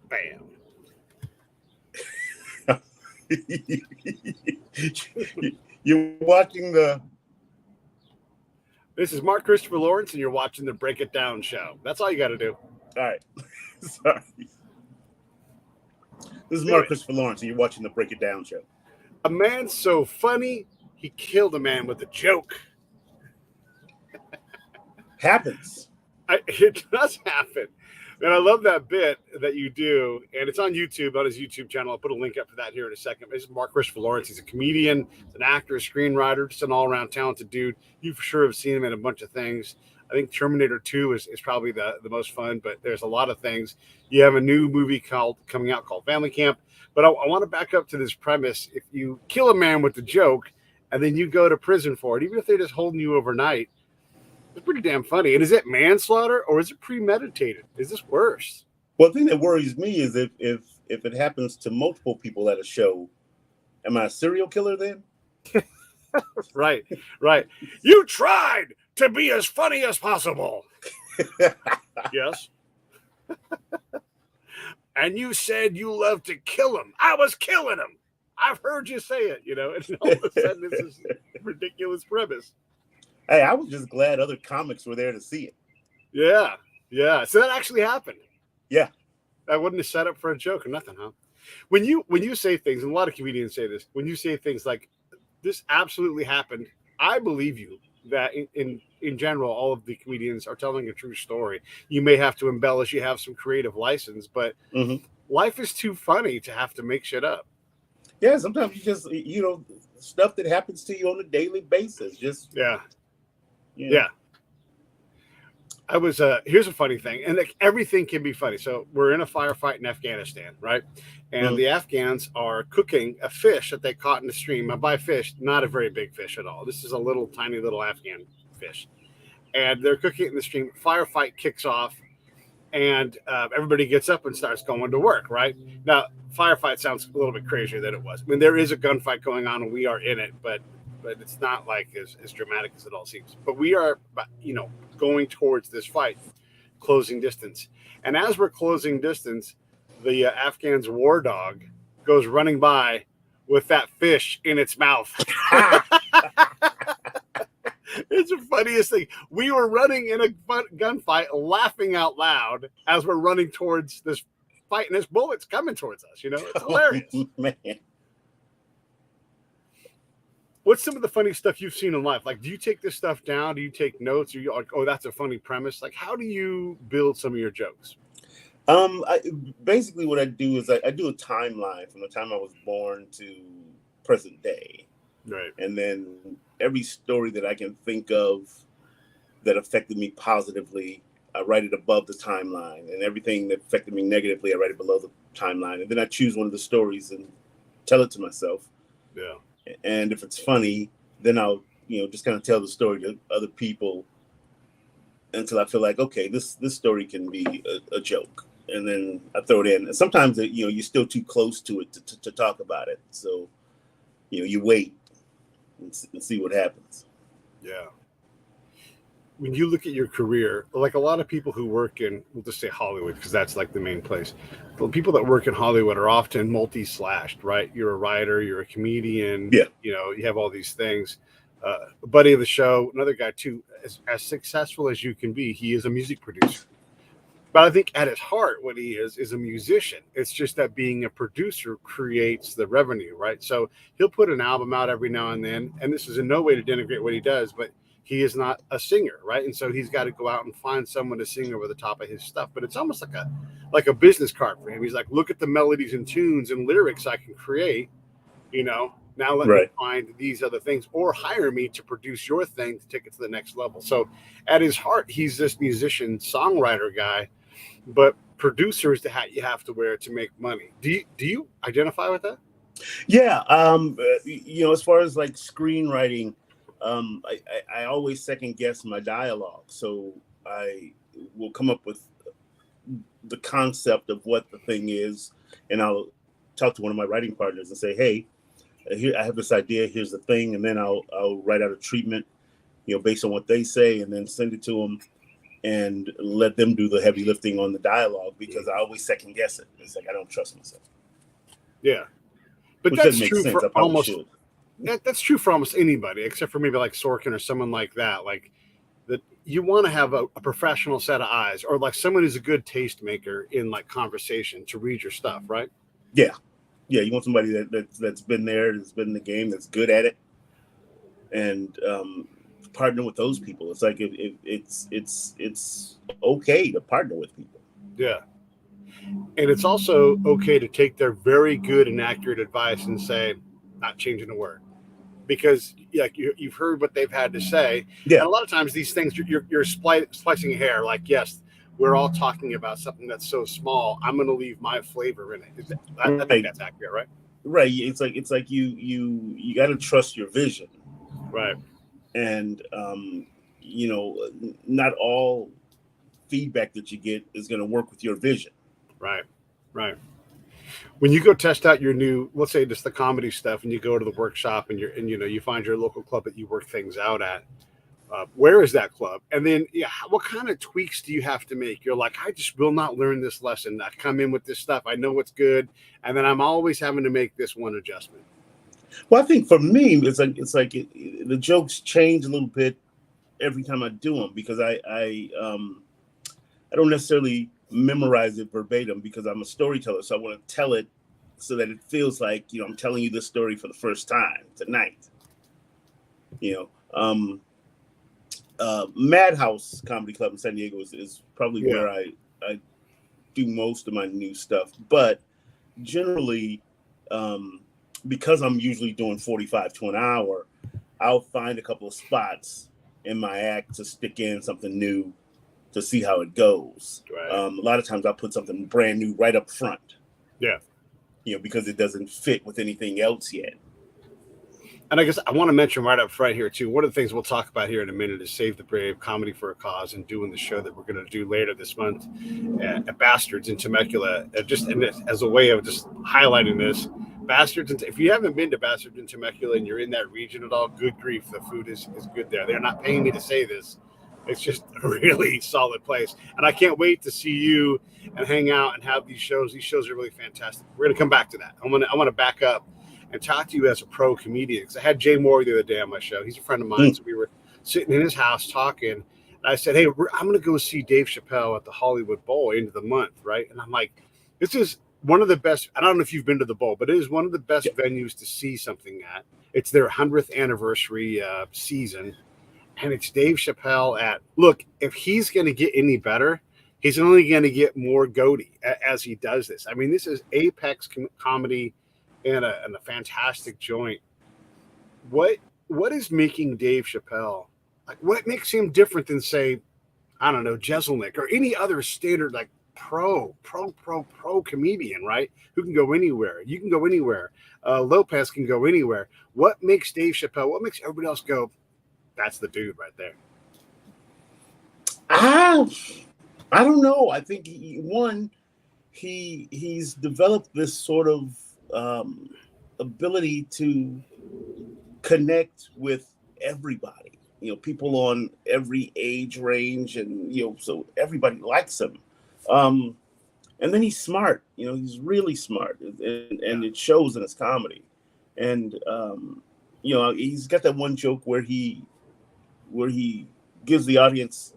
Bam. You're watching the. This is Mark Chrisopher Lawrence, and you're watching the Break It Down show. That's all you got to do. All right. Sorry. This is Mark Chrisopher Lawrence, and you're watching the Break It Down show. A man so funny, he killed a man with a joke. Happens. It does happen. And I love that bit that you do, and it's on YouTube, on his YouTube channel. I'll put a link up for that here in a second. This is Mark Chrisopher Lawrence. He's a comedian, an actor, a screenwriter, just an all-around talented dude. You for sure have seen him in a bunch of things. I think Terminator 2 is probably the most fun, but there's a lot of things. You have a new movie coming out called Family Camp. But I want to back up to this premise. If you kill a man with a joke and then you go to prison for it, even if they're just holding you overnight, it's pretty damn funny. And is it manslaughter or is it premeditated? Is this worse? Well, the thing that worries me is if it happens to multiple people at a show, am I a serial killer then? Right. You tried to be as funny as possible. Yes. And you said you loved to kill him. I was killing him. I've heard you say it, and all of a sudden this is a ridiculous premise. Hey, I was just glad other comics were there to see it. Yeah. So that actually happened. Yeah. That wasn't a setup for a joke or nothing, huh? When you say things, and a lot of comedians say this, when you say things like, this absolutely happened, I believe you that in general, all of the comedians are telling a true story. You may have to embellish, you have some creative license, but life is too funny to have to make shit up. Yeah, sometimes you just, stuff that happens to you on a daily basis. Just Yeah. I was here's a funny thing, and everything can be funny. So we're in a firefight in Afghanistan, right? And the Afghans are cooking a fish that they caught in the stream. And by fish, not a very big fish at all. This is a tiny little Afghan fish, and they're cooking it in the stream. Firefight kicks off, and everybody gets up and starts going to work. Right now, firefight sounds a little bit crazier than it was. I mean, there is a gunfight going on, and we are in it, but it's not like as dramatic as it all seems. But we are, going towards this fight, closing distance. And as we're closing distance, the Afghans' war dog goes running by with that fish in its mouth. It's the funniest thing. We were running in a gunfight, laughing out loud as we're running towards this fight, and this bullet's coming towards us. It's hilarious. Oh, man. What's some of the funny stuff you've seen in life? Like, do you take this stuff down? Do you take notes? Are you like, oh, that's a funny premise? Like, how do you build some of your jokes? Basically what I do is I do a timeline from the time I was born to present day. Right. And then every story that I can think of that affected me positively, I write it above the timeline. And everything that affected me negatively, I write it below the timeline. And then I choose one of the stories and tell it to myself. Yeah. And if it's funny, then I'll, just kind of tell the story to other people until I feel like, okay, this story can be a joke. And then I throw it in. And sometimes, you're still too close to it to talk about it. So, you wait and see what happens. Yeah. When you look at your career, like a lot of people who work in, we'll just say Hollywood, because that's like the main place. The people that work in Hollywood are often multi-slashed, right? You're a writer, you're a comedian, you have all these things. A buddy of the show, another guy too, as successful as you can be, he is a music producer. But I think at his heart, what he is a musician. It's just that being a producer creates the revenue, right? So he'll put an album out every now and then, and this is in no way to denigrate what he does, but he is not a singer, right? And so he's got to go out and find someone to sing over the top of his stuff. But it's almost like a business card for him. He's like, look at the melodies and tunes and lyrics I can create, now let me find these other things, or hire me to produce your thing to take it to the next level. So at his heart, he's this musician, songwriter guy, but producer is the hat you have to wear to make money. Do you identify with that? Yeah. As far as like screenwriting, I always second guess my dialogue. So I will come up with the concept of what the thing is, and I'll talk to one of my writing partners and say, hey, here I have this idea, here's the thing. And then I'll write out a treatment, based on what they say, and then send it to them. and let them do the heavy lifting on the dialogue, because I always second guess it. It's like I don't trust myself. Yeah, but Which that's doesn't make true sense. for I probably almost should. that's true for almost anybody, except for maybe like Sorkin or someone like that. Like that, you want to have a professional set of eyes, or like someone who's a good tastemaker in like conversation to read your stuff, right? Yeah, you want somebody that's been there, that's been in the game, that's good at it, and partner with those people. It's like it's okay to partner with people. Yeah, and it's also okay to take their very good and accurate advice and say, not changing a word, because like you've heard what they've had to say, Yeah, and a lot of times these things you're splicing hair. Like, yes, we're all talking about something that's so small. I'm going to leave my flavor in it. I think right. that's accurate, right? Right. It's like you got to trust your vision, Right. and not all feedback that you get is going to work with your vision. Right. Right. When you go test out your new, let's say just the comedy stuff, and you go to the workshop, and you find your local club that you work things out at. Where is that club? And then, yeah, what kind of tweaks do you have to make? You're like, I just will not learn this lesson. I come in with this stuff. I know what's good, and then I'm always having to make this one adjustment. Well, I think for me, it's like the jokes change a little bit every time I do them, because I don't necessarily memorize it verbatim, because I'm a storyteller, so I want to tell it so that it feels like I'm telling you this story for the first time tonight. Madhouse Comedy Club in San Diego is probably where I do most of my new stuff, but generally, because I'm usually doing 45 to an hour, I'll find a couple of spots in my act to stick in something new to see how it goes. Right. A lot of times I'll put something brand new right up front. Yeah. Because it doesn't fit with anything else yet. And I guess I want to mention right up front here, too, one of the things we'll talk about here in a minute is Save the Brave, Comedy for a Cause, and doing the show that we're going to do later this month at Bastards in Temecula. As a way of just highlighting this, Bastards, if you haven't been to Bastards in Temecula and you're in that region at all, good grief, the food is good there. They're not paying me to say this. It's just a really solid place. And I can't wait to see you and hang out and have these shows. These shows are really fantastic. We're going to come back to that. I want to back up and talk to you as a pro comedian, because I had Jay Moore the other day on my show. He's a friend of mine, so we were sitting in his house talking, and I said, hey, I'm going to go see Dave Chappelle at the Hollywood Bowl end of the month, right? And I'm like, this is one of the best, I don't know if you've been to the Bowl, but it is one of the best venues to see something at. It's their 100th anniversary season, and it's Dave Chappelle look, if he's going to get any better, he's only going to get more goaty as he does this. I mean, this is apex comedy, and a fantastic joint. What is making Dave Chappelle, like, what makes him different than, say, I don't know, Jeselnik or any other standard like pro comedian, right? Who can go anywhere? You can go anywhere. Lopez can go anywhere. What makes Dave Chappelle? What makes everybody else go, that's the dude right there? I don't know. I think he's developed this sort of ability to connect with everybody, people on every age range, and so everybody likes him. And then he's smart, he's really smart, and it shows in his comedy. And he's got that one joke where he gives the audience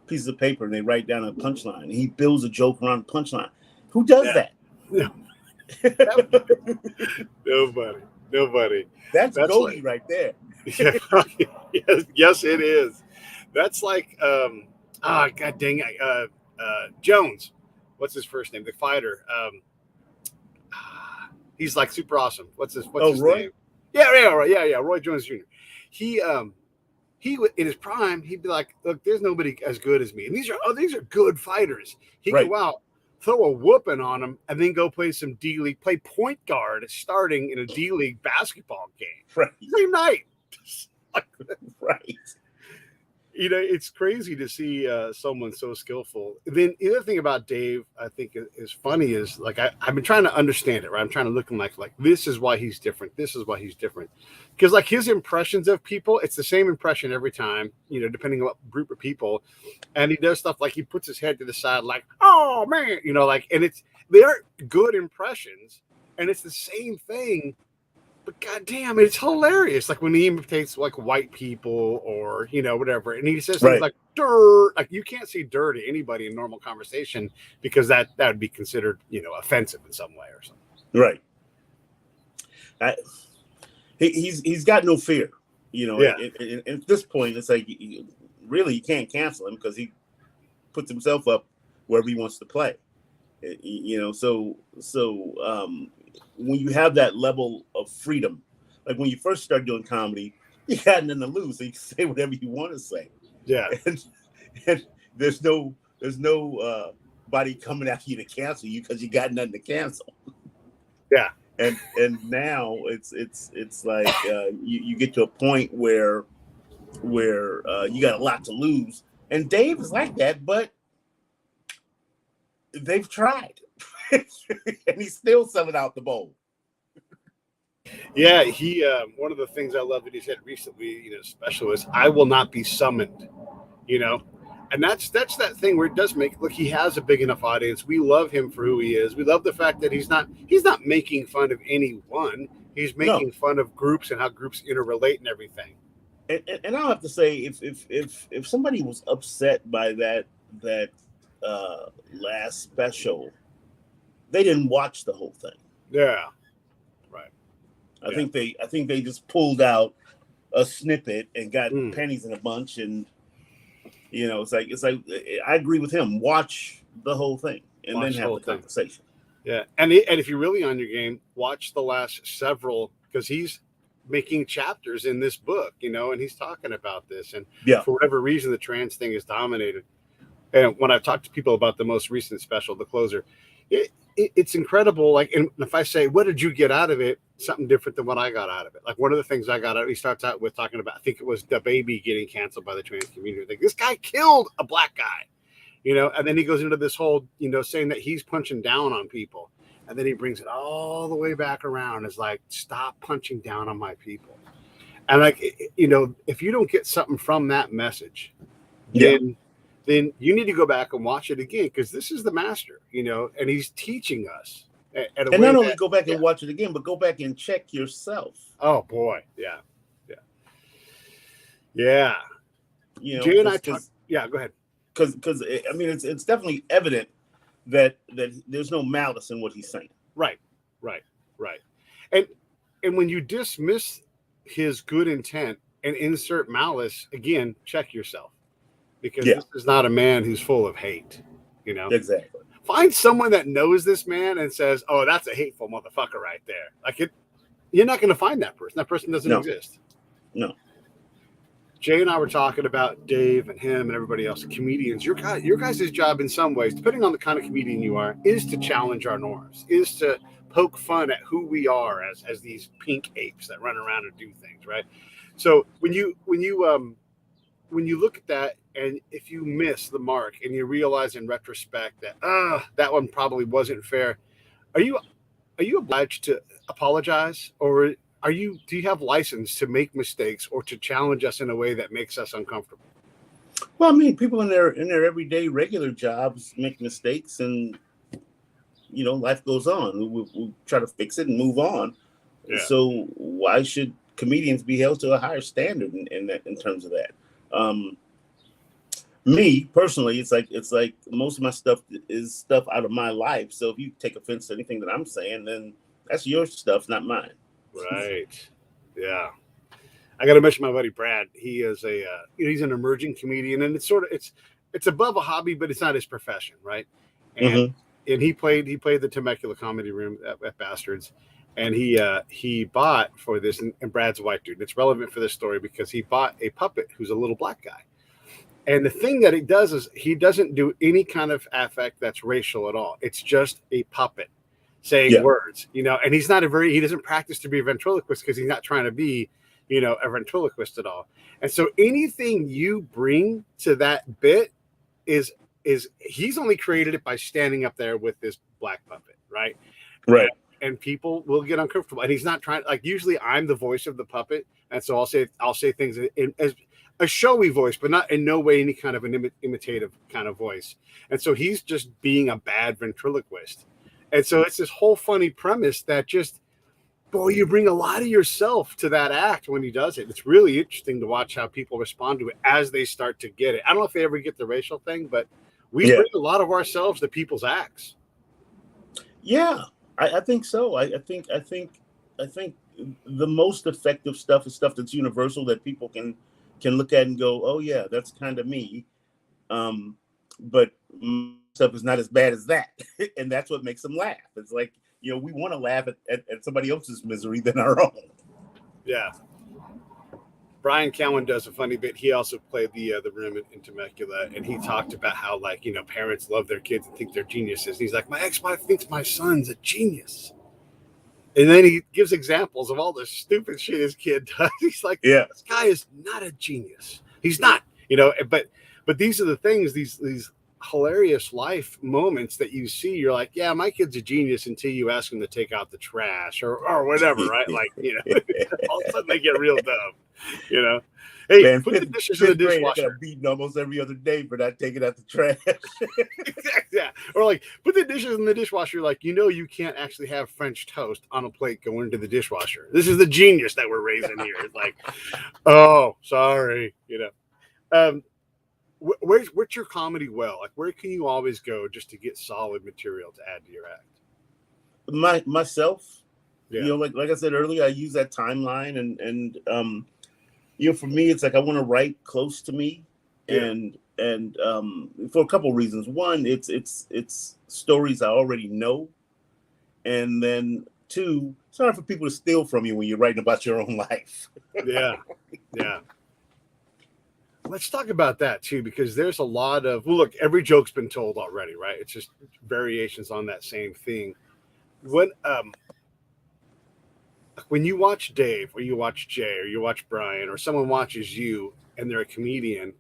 pieces of paper and they write down a punchline, and he builds a joke around the punchline. Who does that? Yeah. Nobody. That's goalie right there. Yes, it is. That's like god dang it, Jones. What's his first name? The fighter. He's like super awesome. What's his Roy? name? Yeah, Roy Jones Jr. He in his prime, he'd be like, look, there's nobody as good as me. And these are good fighters. He'd go out, throw a whooping on them, and then go play some D-League, play point guard starting in a D-League basketball game. Right. Same night. Right. It's crazy to see someone so skillful. Then the other thing about Dave, I think is funny is like I've been trying to understand it, right? I'm trying to look at like this is why he's different. This is why he's different. Because like his impressions of people, it's the same impression every time, depending on what group of people. And he does stuff like he puts his head to the side, like, oh man, and they are good impressions, and it's the same thing. But goddamn, it's hilarious. Like when he imitates like white people or whatever, and he says things like "dirt." Like you can't say "dirt" to anybody in normal conversation because that would be considered offensive in some way or something. Right. He's got no fear. Yeah. At this point, it's like really you can't cancel him because he puts himself up wherever he wants to play. So when you have that level of freedom, like when you first start doing comedy, you got nothing to lose, so you can say whatever you want to say. Yeah, and there's no body coming after you to cancel you because you got nothing to cancel. Yeah, and now it's like you get to a point where you got a lot to lose, and Dave is like that, but they've tried. And he's still selling out the bowl. Yeah, he one of the things I love that he said recently, special is I will not be summoned, and that's that thing where it does look, he has a big enough audience. We love him for who he is. We love the fact that he's not making fun of anyone. He's making fun of groups and how groups interrelate and everything. And I'll have to say, if somebody was upset by that last special, they didn't watch the whole thing. Yeah, right. I think they just pulled out a snippet and got pennies in a bunch, and it's like I agree with him. Watch the whole thing and then have the conversation. Yeah, and if you're really on your game, watch the last several because he's making chapters in this book, and he's talking about this, and for whatever reason, the trans thing is dominated. And when I've talked to people about the most recent special, The Closer, it's incredible. Like, and if I say, what did you get out of it? Something different than what I got out of it. Like one of the things I got out of it, he starts out with talking about, I think it was the baby getting canceled by the trans community. Like this guy killed a black guy, and then he goes into this whole, saying that he's punching down on people. And then he brings it all the way back around. It's like, stop punching down on my people. And like, if you don't get something from that message, then you need to go back and watch it again because this is the master, and he's teaching us. And not only go back and watch it again, but go back and check yourself. Oh boy, yeah. Jay and I talked. Yeah, go ahead. Because I mean, it's definitely evident that there's no malice in what he's saying. Right. And when you dismiss his good intent and insert malice, again, check yourself. Because this is not a man who's full of hate, Exactly. Find someone that knows this man and says, "Oh, that's a hateful motherfucker right there." Like you're not going to find that person. That person doesn't exist. No. Jay and I were talking about Dave and him and everybody else, comedians. Your guys' job, in some ways, depending on the kind of comedian you are, is to challenge our norms, is to poke fun at who we are as these pink apes that run around and do things, right? So when you look at that, and if you miss the mark and you realize in retrospect that that one probably wasn't fair, are you obliged to apologize, or do you have license to make mistakes or to challenge us in a way that makes us uncomfortable? Well, I mean, people in their everyday regular jobs make mistakes, and life goes on. We'll try to fix it and move on. Yeah. So why should comedians be held to a higher standard in terms of that? Me personally, it's like most of my stuff is stuff out of my life. So if you take offense to anything that I'm saying, then that's your stuff, not mine. Right. Yeah. I got to mention my buddy Brad. He is he's an emerging comedian, and it's above a hobby, but it's not his profession, right? And and he played the Temecula Comedy Room at Bastards, and he bought for this, and Brad's a white dude. It's relevant for this story because he bought a puppet who's a little black guy. And the thing that he does is he doesn't do any kind of affect that's racial at all. It's just a puppet saying words, and he's not he doesn't practice to be a ventriloquist because he's not trying to be, a ventriloquist at all. And so anything you bring to that bit is he's only created it by standing up there with this black puppet, right? Right. And people will get uncomfortable. And he's not trying, like, usually I'm the voice of the puppet, and so I'll say things as a showy voice, but not in no way any kind of an imitative kind of voice. And so he's just being a bad ventriloquist. And so it's this whole funny premise that just, boy, you bring a lot of yourself to that act when he does it. It's really interesting to watch how people respond to it as they start to get it. I don't know if they ever get the racial thing, but we bring a lot of ourselves to people's acts. Yeah, I think so. I think the most effective stuff is stuff that's universal, that people can look at and go, oh yeah, that's kind of me. But stuff is not as bad as that. And that's what makes them laugh. It's like, we want to laugh at somebody else's misery than our own. Yeah. Brian Cowan does a funny bit. He also played the room in Temecula, and he talked about how, like, parents love their kids and think they're geniuses. And he's like, my ex-wife thinks my son's a genius. And then he gives examples of all the stupid shit his kid does. He's like, this guy is not a genius. He's not, but these are the things, these hilarious life moments that you see. You're like, yeah, my kid's a genius until you ask him to take out the trash or whatever, right? Like, all of a sudden they get real dumb, Hey, man, put the dishes in the dishwasher. I got beaten almost every other day for not taking out the trash. Yeah. Or like, put the dishes in the dishwasher. Like, you can't actually have French toast on a plate going into the dishwasher. This is the genius that we're raising here. It's like, oh, sorry, where's your comedy well? Like, where can you always go just to get solid material to add to your act? Myself, like I said earlier, I use that timeline and for me, it's like I want to write close to me, and for a couple of reasons. One, it's stories I already know, and then two, it's hard for people to steal from you when you're writing about your own life. Yeah. Let's talk about that too, because there's a lot of, well, look, every joke's been told already, right? It's just variations on that same thing. When you watch Dave, or you watch Jay, or you watch Brian, or someone watches you and they're a comedian,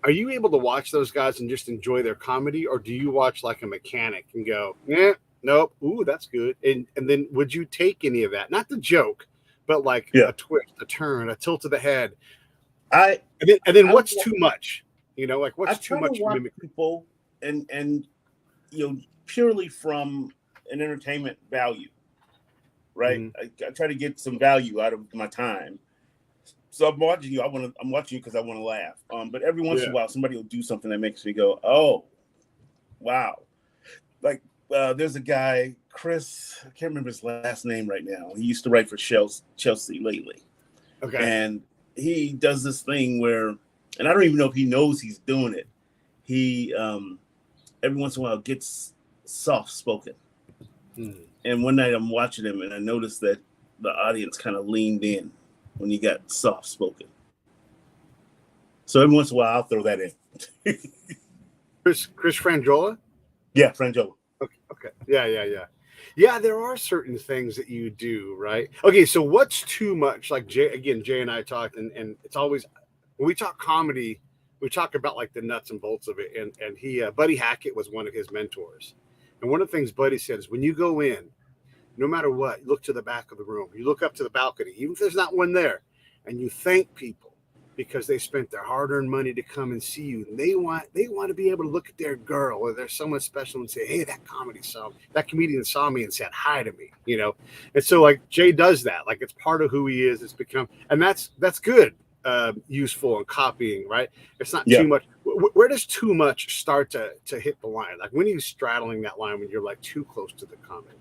are you able to watch those guys and just enjoy their comedy, or do you watch like a mechanic and go, nope, ooh, that's good, and then would you take any of that? Not the joke, but like a twist, a turn, a tilt of the head. And then what's too much? Like what's too much? People and purely from an entertainment value. Right, I try to get some value out of my time. So I'm watching you. I'm watching you because I want to laugh. But every once in a while, somebody will do something that makes me go, "Oh, wow!" Like there's a guy, Chris. I can't remember his last name right now. He used to write for Chelsea lately. Okay. And he does this thing where, and I don't even know if he knows he's doing it. He every once in a while gets soft spoken. And one night I'm watching him and I noticed that the audience kind of leaned in when he got soft spoken. So every once in a while I'll throw that in. Chris Frangiola? Yeah, Frangiola. Okay. Yeah. Yeah, there are certain things that you do, right? Okay, so what's too much? Like Jay and I talked, and it's always, when we talk comedy, we talk about like the nuts and bolts of it. And he Buddy Hackett was one of his mentors. And one of the things Buddy said is, when you go in, no matter what, you look to the back of the room, you look up to the balcony, even if there's not one there, and you thank people because they spent their hard-earned money to come and see you. And they want to be able to look at their girl or their someone special and say, hey, that comedian saw me and said hi to me, And so like Jay does that. Like it's part of who he is. It's become, and that's good, useful and copying, right? It's not too much. Where does too much start to hit the line? Like when are you straddling that line when you're like too close to the comedy?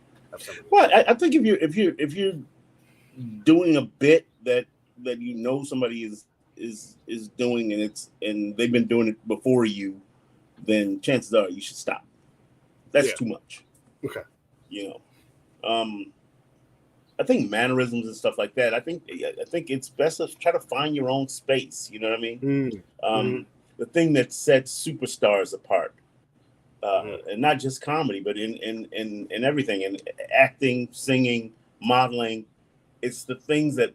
Well, I think if you're doing a bit that somebody is doing and they've been doing it before you, then chances are you should stop. That's too much. Okay. I think mannerisms and stuff like that. I think it's best to try to find your own space. You know what I mean? The thing that sets superstars apart. And not just comedy, but in everything, in acting, singing, modeling. It's the things that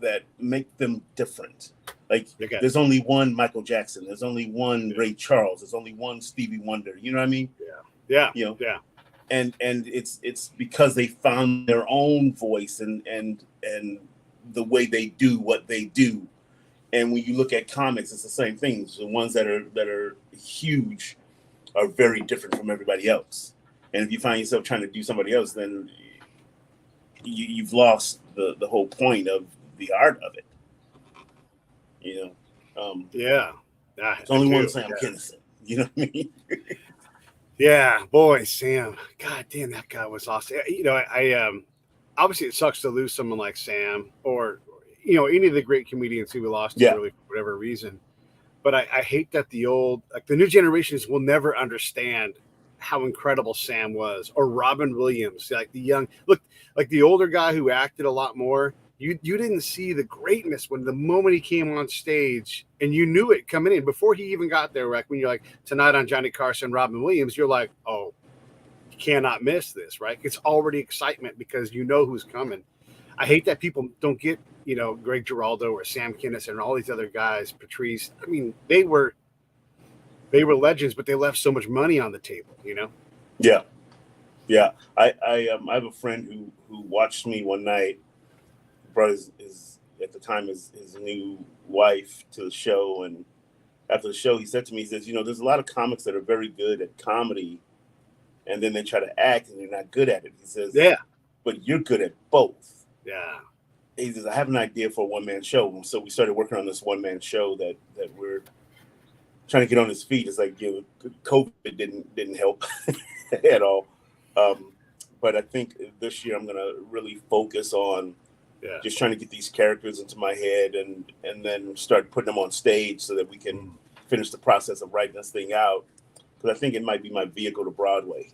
that make them different. Like Okay. there's only one Michael Jackson. There's only one Ray Charles. There's only one Stevie Wonder. You know what I mean? Yeah. You know? Yeah. And it's because they found their own voice and the way they do what they do. And when you look at comics, it's the same thing. The ones that are huge are very different from everybody else. And if you find yourself trying to do somebody else, then you've lost the whole point of the art of it. You know, Yeah. there's only one Sam Kinison. You know what I mean? Yeah, boy, Sam. God damn, that guy was awesome. You know, I obviously it sucks to lose someone like Sam or any of the great comedians who we lost to really for whatever reason. But I hate that the new generations will never understand how incredible Sam was, or Robin Williams, like the older guy who acted a lot more. You didn't see the greatness when the moment he came on stage, and you knew it coming in before he even got there. Like when you're like, tonight on Johnny Carson, Robin Williams, you're like, oh, you cannot miss this, right? It's already excitement because you know who's coming. I hate that people don't get, Greg Giraldo or Sam Kinison and all these other guys, Patrice. I mean, they were legends, but they left so much money on the table, Yeah. I have a friend who watched me one night, brought his at the time his new wife to the show, and after the show he said to me, he says, there's a lot of comics that are very good at comedy and then they try to act and they're not good at it. He says, yeah, but you're good at both. Yeah. He says, I have an idea for a one-man show. So we started working on this one-man show that we're trying to get on his feet. It's like, COVID didn't help at all. But I think this year I'm going to really focus on just trying to get these characters into my head and then start putting them on stage so that we can finish the process of writing this thing out. Because I think it might be my vehicle to Broadway.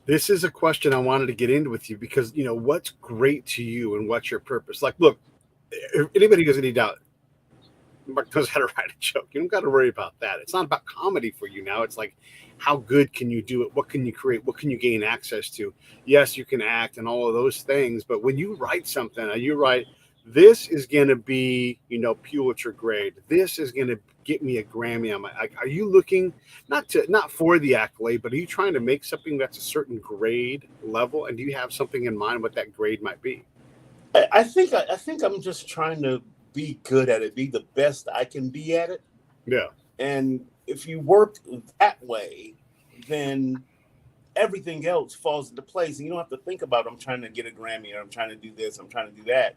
This is a question I wanted to get into with you because, what's great to you and what's your purpose? Like, look, if anybody has any doubt, Mark knows how to write a joke. You don't got to worry about that. It's not about comedy for you now. It's like, how good can you do it? What can you create? What can you gain access to? Yes, you can act and all of those things. But when you write something, you write, this is going to be, Pulitzer grade. This is going to get me a Grammy. Are you looking not for the accolade, but are you trying to make something that's a certain grade level? And do you have something in mind what that grade might be? I think I'm just trying to be good at it, be the best I can be at it. Yeah. And if you work that way, then everything else falls into place. And you don't have to think about, I'm trying to get a Grammy or I'm trying to do this, I'm trying to do that.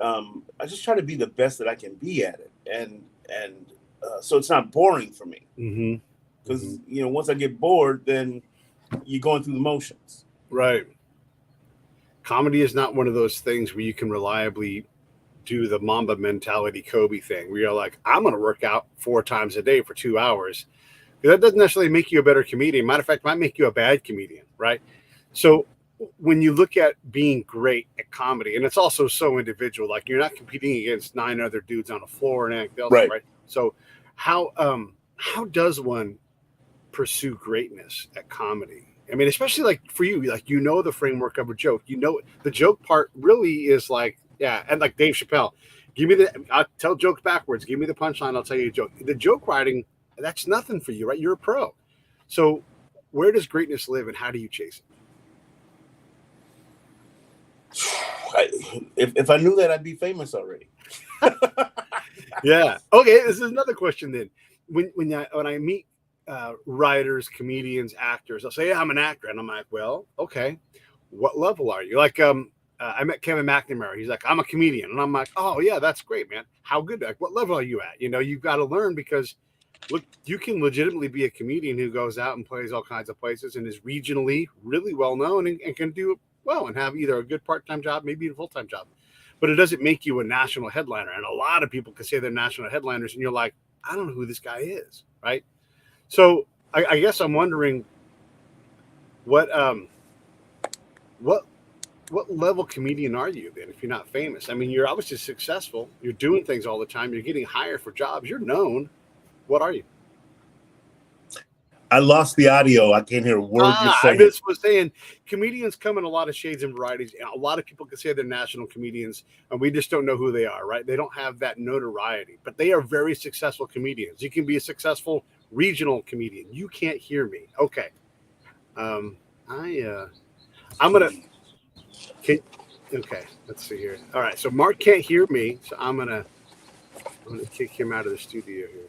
I just try to be the best that I can be at it. And so it's not boring for me. Because, once I get bored, then you're going through the motions. Right. Comedy is not one of those things where you can reliably do the Mamba mentality Kobe thing where you're like, I'm going to work out 4 times a day for 2 hours. That doesn't necessarily make you a better comedian. Matter of fact, it might make you a bad comedian, right? So when you look at being great at comedy, and it's also so individual, like you're not competing against 9 other dudes on a floor and anything else, right? So how does one pursue greatness at comedy? I mean, especially like for you, like, the framework of a joke, the joke part really is like, yeah. And like Dave Chappelle, I'll tell jokes backwards. Give me the punchline. I'll tell you a joke. The joke writing, that's nothing for you, right? You're a pro. So where does greatness live and how do you chase it? If I knew that, I'd be famous already. Yeah. Okay. This is another question then. When I meet writers, comedians, actors, I'll say, yeah, I'm an actor. And I'm like, well, okay. What level are you? Like, I met Kevin McNamara. He's like, I'm a comedian. And I'm like, oh, yeah, that's great, man. How good? Like, what level are you at? You've got to learn because, look, you can legitimately be a comedian who goes out and plays all kinds of places and is regionally really well known and can do it well and have either a good part-time job, maybe a full-time job. But it doesn't make you a national headliner. And a lot of people can say they're national headliners and you're like, I don't know who this guy is, right? So I guess I'm wondering what level comedian are you then if you're not famous? I mean, you're obviously successful. You're doing things all the time. You're getting hired for jobs. You're known. What are you? I lost the audio. I can't hear a word you're I saying. just was saying comedians come in a lot of shades and varieties. A lot of people can say they're national comedians, and we just don't know who they are, right? They don't have that notoriety, but they are very successful comedians. You can be a successful regional comedian. You can't hear me. Okay. I'm gonna okay, let's see here. All right, so Mark can't hear me, so I'm gonna kick him out of the studio here.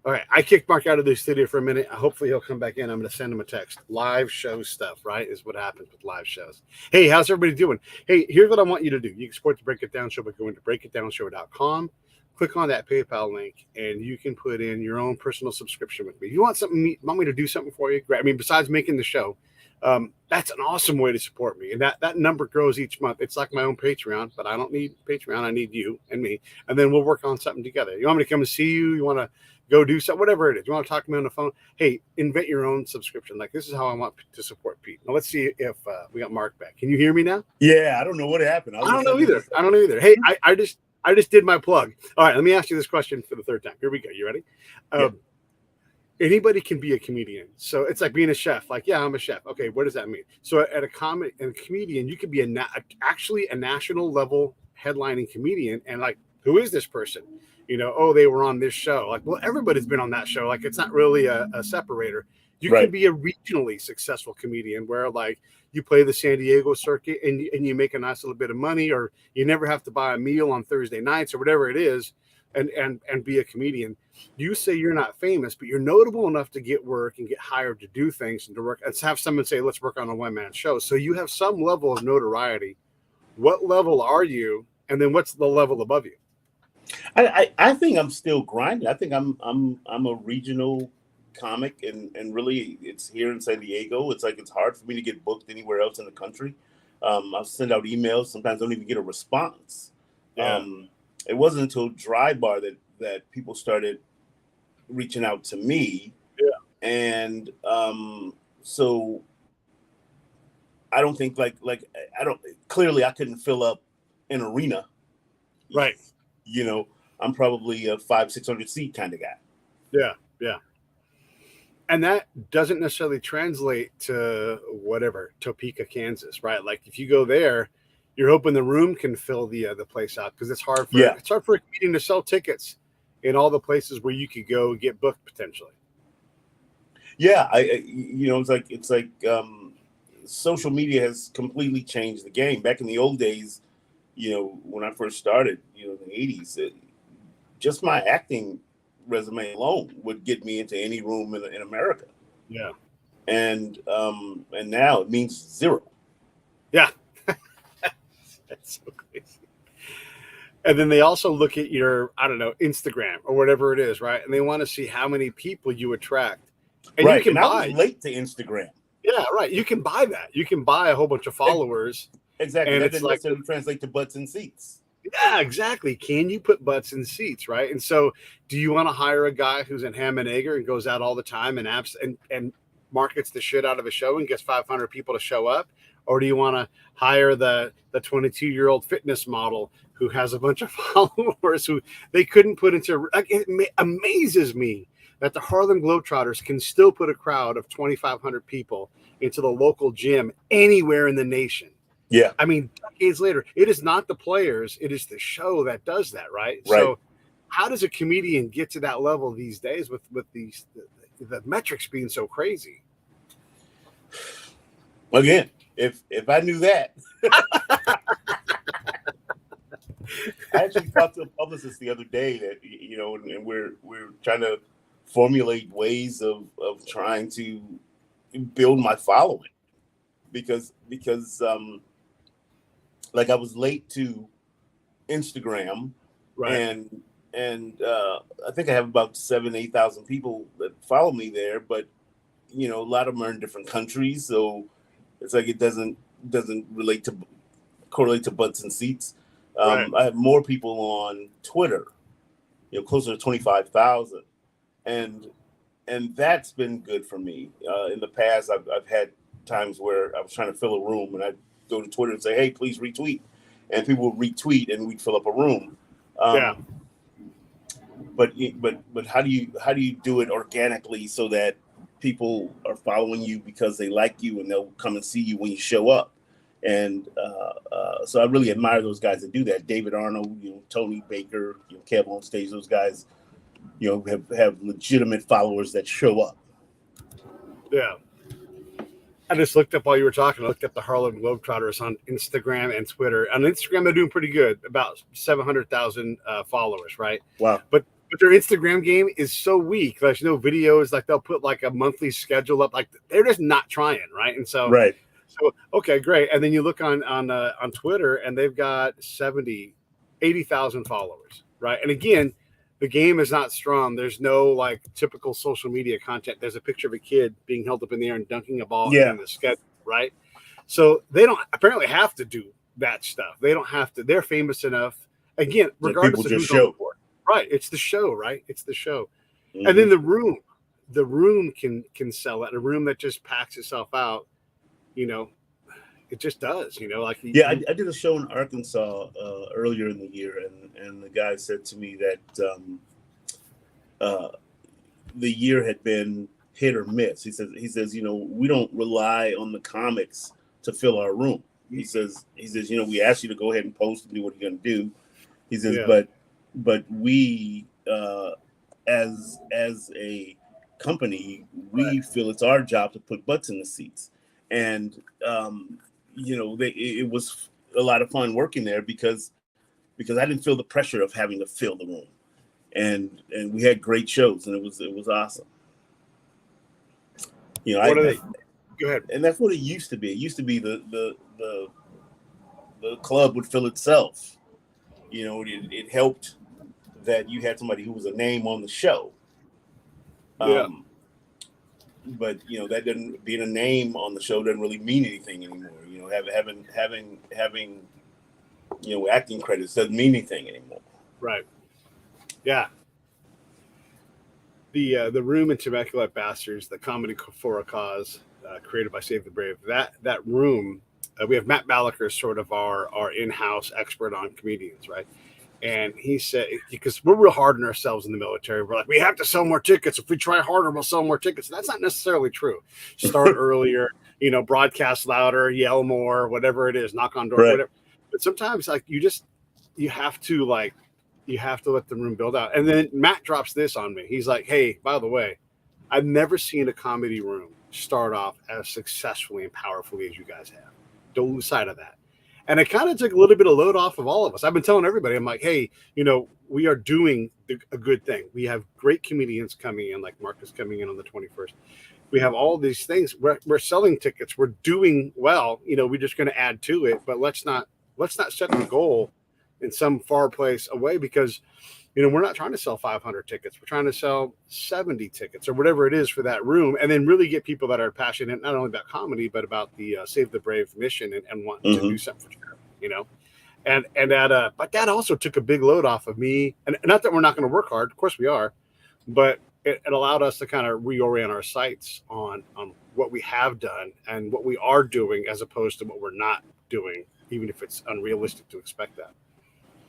All right, I kicked Mark out of the studio for a minute. Hopefully he'll come back in. I'm going to send him a text. Live show stuff, right, is what happens with live shows. Hey, how's everybody doing? Hey, here's what I want you to do. You can support the Break It Down Show by going to breakitdownshow.com. Click on that PayPal link, and you can put in your own personal subscription with me. If you want me to do something for you, great. I mean, besides making the show, that's an awesome way to support me. And that number grows each month. It's like my own Patreon, but I don't need Patreon. I need you and me. And then we'll work on something together. You want me to come and see you? You want to go do something, whatever it is. You want to talk to me on the phone? Hey, invent your own subscription. Like, this is how I want to support Pete. Now, let's see if we got Mark back. Can you hear me now? Yeah, I don't know what happened. I don't know either. Hey, I just did my plug. All right, let me ask you this question for the third time. Here we go. You ready? Yeah. Anybody can be a comedian. So it's like being a chef. Like, yeah, I'm a chef. Okay, what does that mean? So at a comedian, you could be actually a national level headlining comedian. And like, who is this person? You know, oh, they were on this show. Like, well, everybody's been on that show. Like, it's not really a separator. You Right. can be a regionally successful comedian where, like, you play the San Diego circuit and you make a nice little bit of money, or you never have to buy a meal on Thursday nights or whatever it is, and be a comedian. You say you're not famous, but you're notable enough to get work and get hired to do things and to work. Let's have someone say, let's work on a one-man show. So you have some level of notoriety. What level are you? And then what's the level above you? I think I'm still grinding. I think I'm a regional comic, and really it's here in San Diego. It's like it's hard for me to get booked anywhere else in the country. I'll send out emails. Sometimes I don't even get a response. Yeah. It wasn't until Dry Bar that people started reaching out to me. Yeah. And so I don't think like I don't clearly I couldn't fill up an arena. Right. You know, I'm probably a 500-600 seat kind of guy. Yeah. Yeah. And that doesn't necessarily translate to whatever, Topeka, Kansas, right? Like if you go there, you're hoping the room can fill the place out, because it's hard for a comedian to sell tickets in all the places where you could go get booked potentially. Yeah, it's like social media has completely changed the game. Back in the old days, when I first started, in the 80s, just my acting resume alone would get me into any room in America. Yeah. And now it means zero. Yeah. That's so crazy. And then they also look at your, I don't know, Instagram or whatever it is, right? And they want to see how many people you attract. And right. you can and buy. I was late to Instagram. Yeah, right. You can buy that. You can buy a whole bunch of followers. Exactly. And that it's didn't like, necessarily translate to butts and seats. yeah, exactly. Can you put butts in seats, right? And so do you want to hire a guy who's in ham and egger and goes out all the time and markets the shit out of a show and gets 500 people to show up? Or do you want to hire the 22-year-old fitness model who has a bunch of followers who they couldn't put into, like, it amazes me that the Harlem Globetrotters can still put a crowd of 2,500 people into the local gym anywhere in the nation. Yeah. I mean, decades later, it is not the players, it is the show that does that, right? Right. So how does a comedian get to that level these days with these the metrics being so crazy? Again, if I knew that. I actually talked to a publicist the other day that, and we're trying to formulate ways of trying to build my following, because like I was late to Instagram, Right. and I think I have about 7,000-8,000 people that follow me there, but a lot of them are in different countries, so it's like it doesn't correlate to butts and seats. Right. I have more people on Twitter, closer to 25,000, and that's been good for me. In the past, I've had times where I was trying to fill a room, and I'd go to Twitter and say, "Hey, please retweet," and people would retweet, and we'd fill up a room. Yeah. but how do you do it organically so that people are following you because they like you and they'll come and see you when you show up? And so I really admire those guys that do that. David Arnold, Tony Baker, Kev on stage. Those guys, have legitimate followers that show up. Yeah. I just looked up while you were talking. I looked up the Harlem Globetrotters on Instagram and Twitter. On Instagram, they're doing pretty good, about 700,000 followers, right? Wow. But their Instagram game is so weak. There's no videos. Like they'll put like a monthly schedule up. Like they're just not trying, right? And so, right. So okay, great. And then you look on Twitter, and they've got 80,000 followers, right? And again, the game is not strong. There's no like typical social media content. There's a picture of a kid being held up in the air and dunking a ball in the sketch, right? So they don't apparently have to do that stuff. They don't have to. They're famous enough. Again, regardless of who's on the board. Right. It's the show, right? It's the show. Mm-hmm. And then the room can sell it. A room that just packs itself out, it just does, like. I did a show in Arkansas earlier in the year, and the guy said to me that the year had been hit or miss. He says, we don't rely on the comics to fill our room. He says, we ask you to go ahead and post and do what you're going to do. He says, but we, as a company, we feel it's our job to put butts in the seats. And, it was a lot of fun working there because I didn't feel the pressure of having to fill the room. And we had great shows, and it was awesome. Go ahead. And that's what it used to be. It used to be the club would fill itself. It helped that you had somebody who was a name on the show. But that doesn't, being a name on the show doesn't really mean anything anymore. Having acting credits doesn't mean anything anymore. Right. Yeah. The room in Temecula at Bastards, the comedy for a cause, created by Save the Brave. That room, we have Matt Balaker, sort of our in-house expert on comedians, right? And he said, because we're real hard on ourselves in the military, we're like, we have to sell more tickets. If we try harder, we'll sell more tickets. That's not necessarily true. Start earlier, broadcast louder, yell more, whatever it is, knock on doors, whatever. But sometimes like you have to let the room build out. And then Matt drops this on me. He's like, hey, by the way, I've never seen a comedy room start off as successfully and powerfully as you guys have. Don't lose sight of that. And it kind of took a little bit of load off of all of us. I've been telling everybody, I'm like, hey, we are doing a good thing. We have great comedians coming in, like Marcus coming in on the 21st. We have all these things. We're selling tickets. We're doing well. We're just going to add to it. But let's not set the goal in some far place away, because we're not trying to sell 500 tickets. We're trying to sell 70 tickets or whatever it is for that room, and then really get people that are passionate not only about comedy but about the Save the Brave mission and want to do something for charity, and that but that also took a big load off of me. And not that we're not going to work hard, of course we are, but it allowed us to kind of reorient our sights on what we have done and what we are doing, as opposed to what we're not doing, even if it's unrealistic to expect that.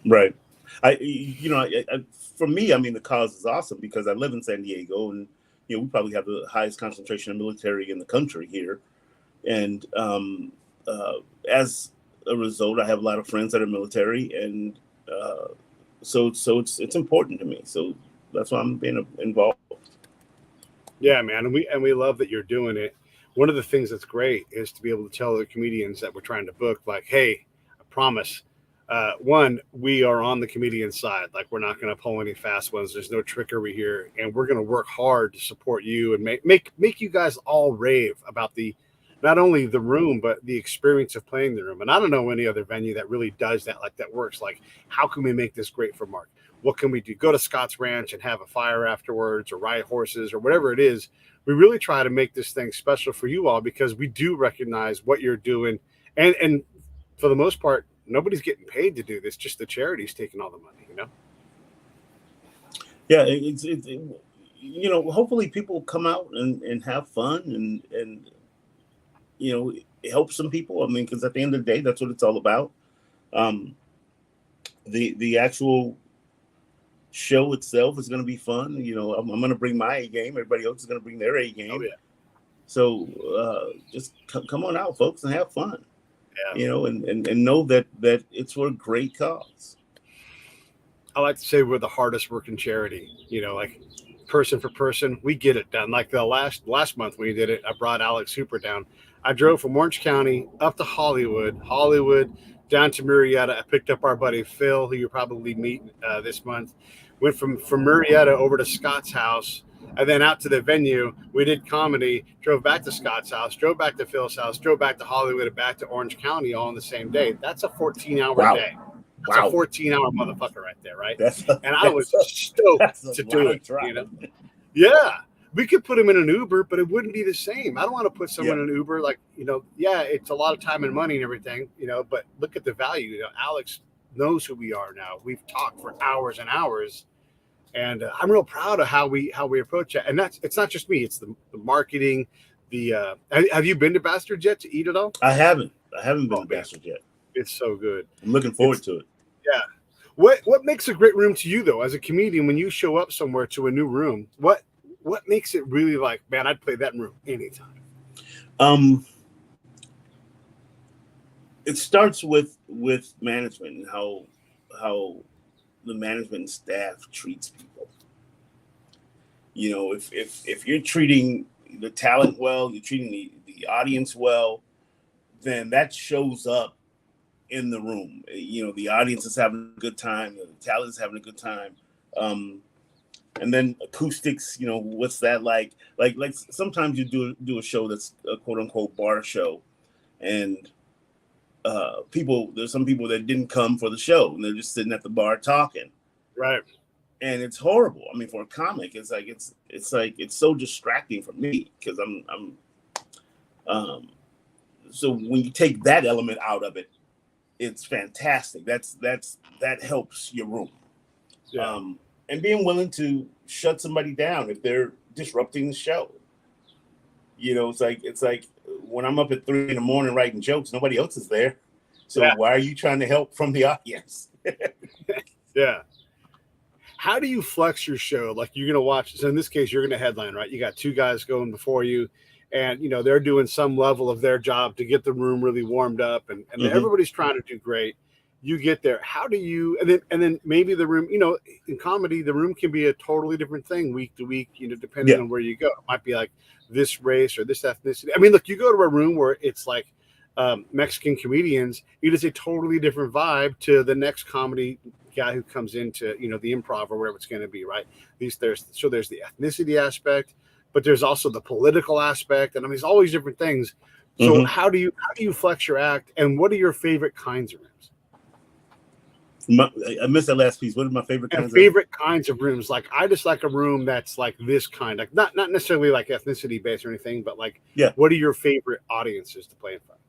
Right. For me, the cause is awesome because I live in San Diego, and we probably have the highest concentration of military in the country here, and as a result, I have a lot of friends that are military, and so it's important to me. So that's why I'm being involved. Yeah, man, and we love that you're doing it. One of the things that's great is to be able to tell the comedians that we're trying to book, like, hey, I promise. One, we are on the comedian side. Like, we're not going to pull any fast ones. There's no trickery here, and we're going to work hard to support you and make you guys all rave about not only the room but the experience of playing the room. And I don't know any other venue that really does that, like that works. Like, how can we make this great for Mark? What can we do? Go to Scott's Ranch and have a fire afterwards, or ride horses, or whatever it is. We really try to make this thing special for you all, because we do recognize what you're doing, and for the most part, nobody's getting paid to do this. Just the charity's taking all the money, Yeah, it's hopefully people come out and have fun and help some people. Because at the end of the day, that's what it's all about. The actual show itself is going to be fun. I'm going to bring my A game. Everybody else is going to bring their A game. Oh yeah. So just come on out, folks, and have fun. Yeah. And know that it's for a great cause. I like to say we're the hardest working charity. Like person for person, we get it done. Like the last month when we did it, I brought Alex Hooper down. I drove from Orange County up to Hollywood, down to Murrieta. I picked up our buddy Phil, who you'll probably meet this month. Went from Murrieta over to Scott's house, and then out to the venue. We did comedy, drove back to Scott's house, drove back to Phil's house, drove back to Hollywood, and back to Orange County all in the same day. That's a 14-hour day. That's a 14-hour motherfucker right there, right? And I was stoked to do it. Yeah. We could put him in an Uber, but it wouldn't be the same. I don't want to put someone in an Uber it's a lot of time and money and everything, but look at the value. Alex knows who we are now. We've talked for hours and hours, and I'm real proud of how we approach it. And it's not just me, it's the marketing. Have you been to Bastard yet to eat it all? I haven't been to Bastard yet. It's so good. I'm looking forward to it. Yeah. What makes a great room to you though, as a comedian, when you show up somewhere to a new room? What makes it really like, man, I'd play that room anytime? It starts with management and how the management staff treats people. If you're treating the talent well, you're treating the audience well, then that shows up in the room. The audience is having a good time, the talent is having a good time. And then acoustics, what's that like? Like sometimes you do a show that's a quote unquote bar show, and there's some people that didn't come for the show and they're just sitting at the bar talking. Right. And it's horrible. I mean, for a comic, it's so distracting for me because so when you take that element out of it, it's fantastic. That helps your room. Yeah. And being willing to shut somebody down if they're disrupting the show. It's like when I'm up at 3 a.m. writing jokes, nobody else is there. So why are you trying to help from the audience? Yeah. How do you flex your show? Like you're going to watch, so in this case, you're going to headline, right? You got 2 guys going before you, and they're doing some level of their job to get the room really warmed up, and everybody's trying to do great. You get there. How do you, and then maybe the room, in comedy, the room can be a totally different thing week to week, depending on where you go. It might be like this race or this ethnicity. I mean, look, you go to a room where it's like Mexican comedians, it is a totally different vibe to the next comedy guy who comes into, the improv or wherever it's going to be, right? There's the ethnicity aspect, but there's also the political aspect. And I mean, there's all these different things. So how do you flex your act, and what are your favorite kinds of rooms? I missed that last piece. What are my favorite kinds of rooms? Like I just like a room that's like this kind, like not necessarily like ethnicity based or anything, but like what are your favorite audiences to play in front?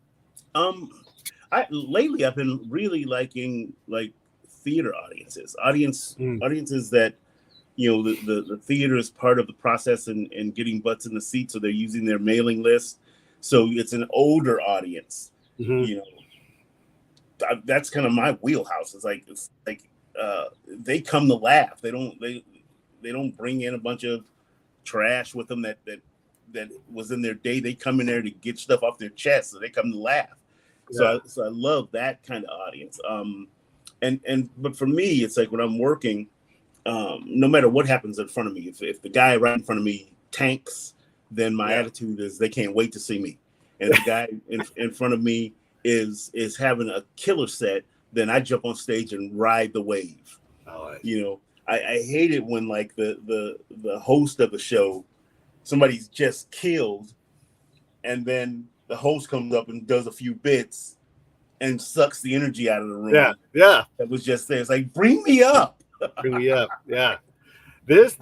Lately I've been really liking like theater audiences that the theater is part of the process and getting butts in the seat, so they're using their mailing list, so it's an older audience. That's kind of my wheelhouse. It's like they come to laugh. They don't bring in a bunch of trash with them that was in their day. They come in there to get stuff off their chest, so they come to laugh. So I love that kind of audience. But for me, it's like when I'm working, no matter what happens in front of me, if the guy right in front of me tanks, then my attitude is they can't wait to see me. And the guy in front of me is having a killer set, then I jump on stage and ride the wave. I hate it when like the host of the show, somebody's just killed, and then the host comes up and does a few bits and sucks the energy out of the room. Yeah. That was just there. It's like, bring me up. Bring me up. Yeah. That's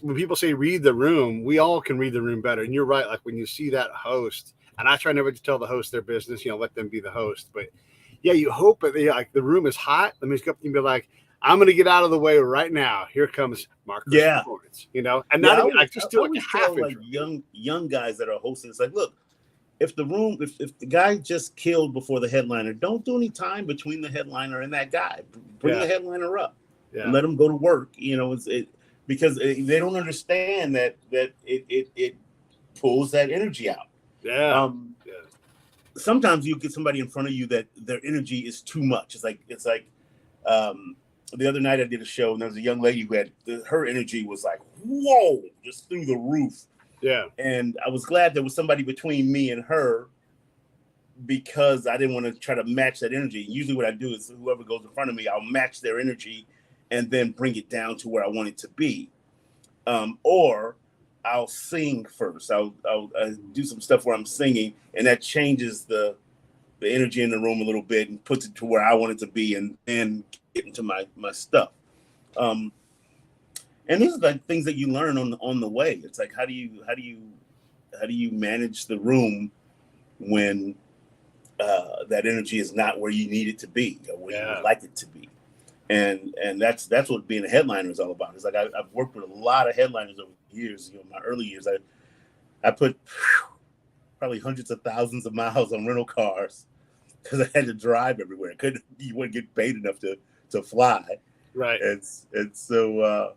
when people say read the room, we all can read the room better. And you're right. Like when you see that host, and I try never to tell the host their business, let them be the host. But yeah, you hope that the room is hot. Let me just go up and be like, I'm going to get out of the way right now. Here comes Marcus Lawrence, and not even, I just do like a half like young guys that are hosting. It's like, look, if the guy just killed before the headliner, don't do any time between the headliner and that guy. Bring the headliner up. and Yeah. let them go to work. Because they don't understand that it pulls that energy out. Yeah. Um, Sometimes you get somebody in front of you that their energy is too much. It's like the other night I did a show and there was a young lady who had her energy was like, whoa, just through the roof. Yeah. And I was glad there was somebody between me and her because I didn't want to try to match that energy. Usually what I do is whoever goes in front of me, I'll match their energy and then bring it down to where I want it to be. Or I'll sing first. I'll do some stuff where I'm singing, and that changes the energy in the room a little bit and puts it to where I want it to be, and then get into my stuff. And these are the things that you learn on the way. It's like how do you manage the room when that energy is not where you need it to be or where you would like it to be. And that's what being a headliner is all about. It's like I've worked with a lot of headliners over the years. My early years, I put probably hundreds of thousands of miles on rental cars because I had to drive everywhere. You wouldn't get paid enough to fly. Right. And so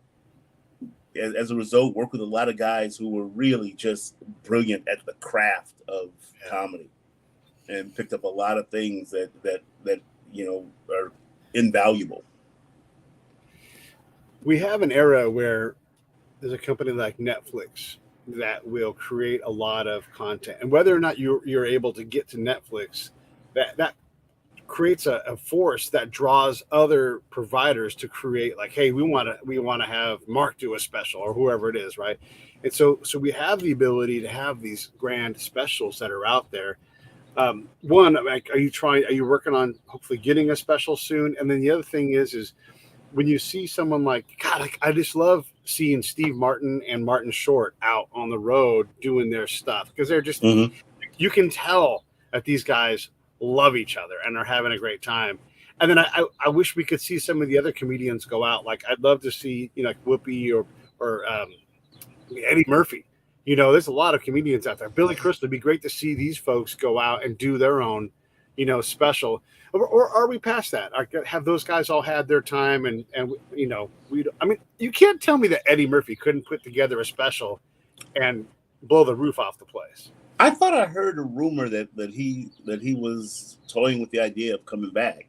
as a result, worked with a lot of guys who were really just brilliant at the craft of comedy, and picked up a lot of things that are invaluable. We have an era where there's a company like Netflix that will create a lot of content, and whether or not you're able to get to Netflix, that creates a force that draws other providers to create, like, hey, we want to have Mark do a special or whoever it is, right? And so we have the ability to have these grand specials that are out there. One, like, are you working on hopefully getting a special soon? And then the other thing is when you see someone like, God, like, I just love seeing Steve Martin and Martin Short out on the road doing their stuff, because they're just, you can tell that these guys love each other and are having a great time. And then I wish we could see some of the other comedians go out. Like, I'd love to see, like Whoopi or Eddie Murphy. There's a lot of comedians out there. Billy Crystal. It'd be great to see these folks go out and do their own, special. Or are we past that? Have those guys all had their time? And you can't tell me that Eddie Murphy couldn't put together a special and blow the roof off the place. I thought I heard a rumor that he was toying with the idea of coming back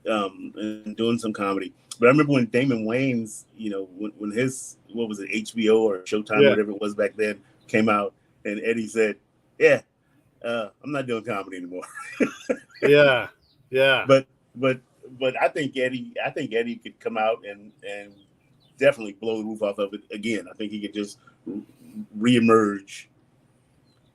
and doing some comedy. But I remember when Damon Wayans, when his, what was it, HBO or Showtime, whatever it was back then, came out, and Eddie said, "Yeah, I'm not doing comedy anymore." Yeah. But I think Eddie could come out and definitely blow the roof off of it again. I think he could just reemerge,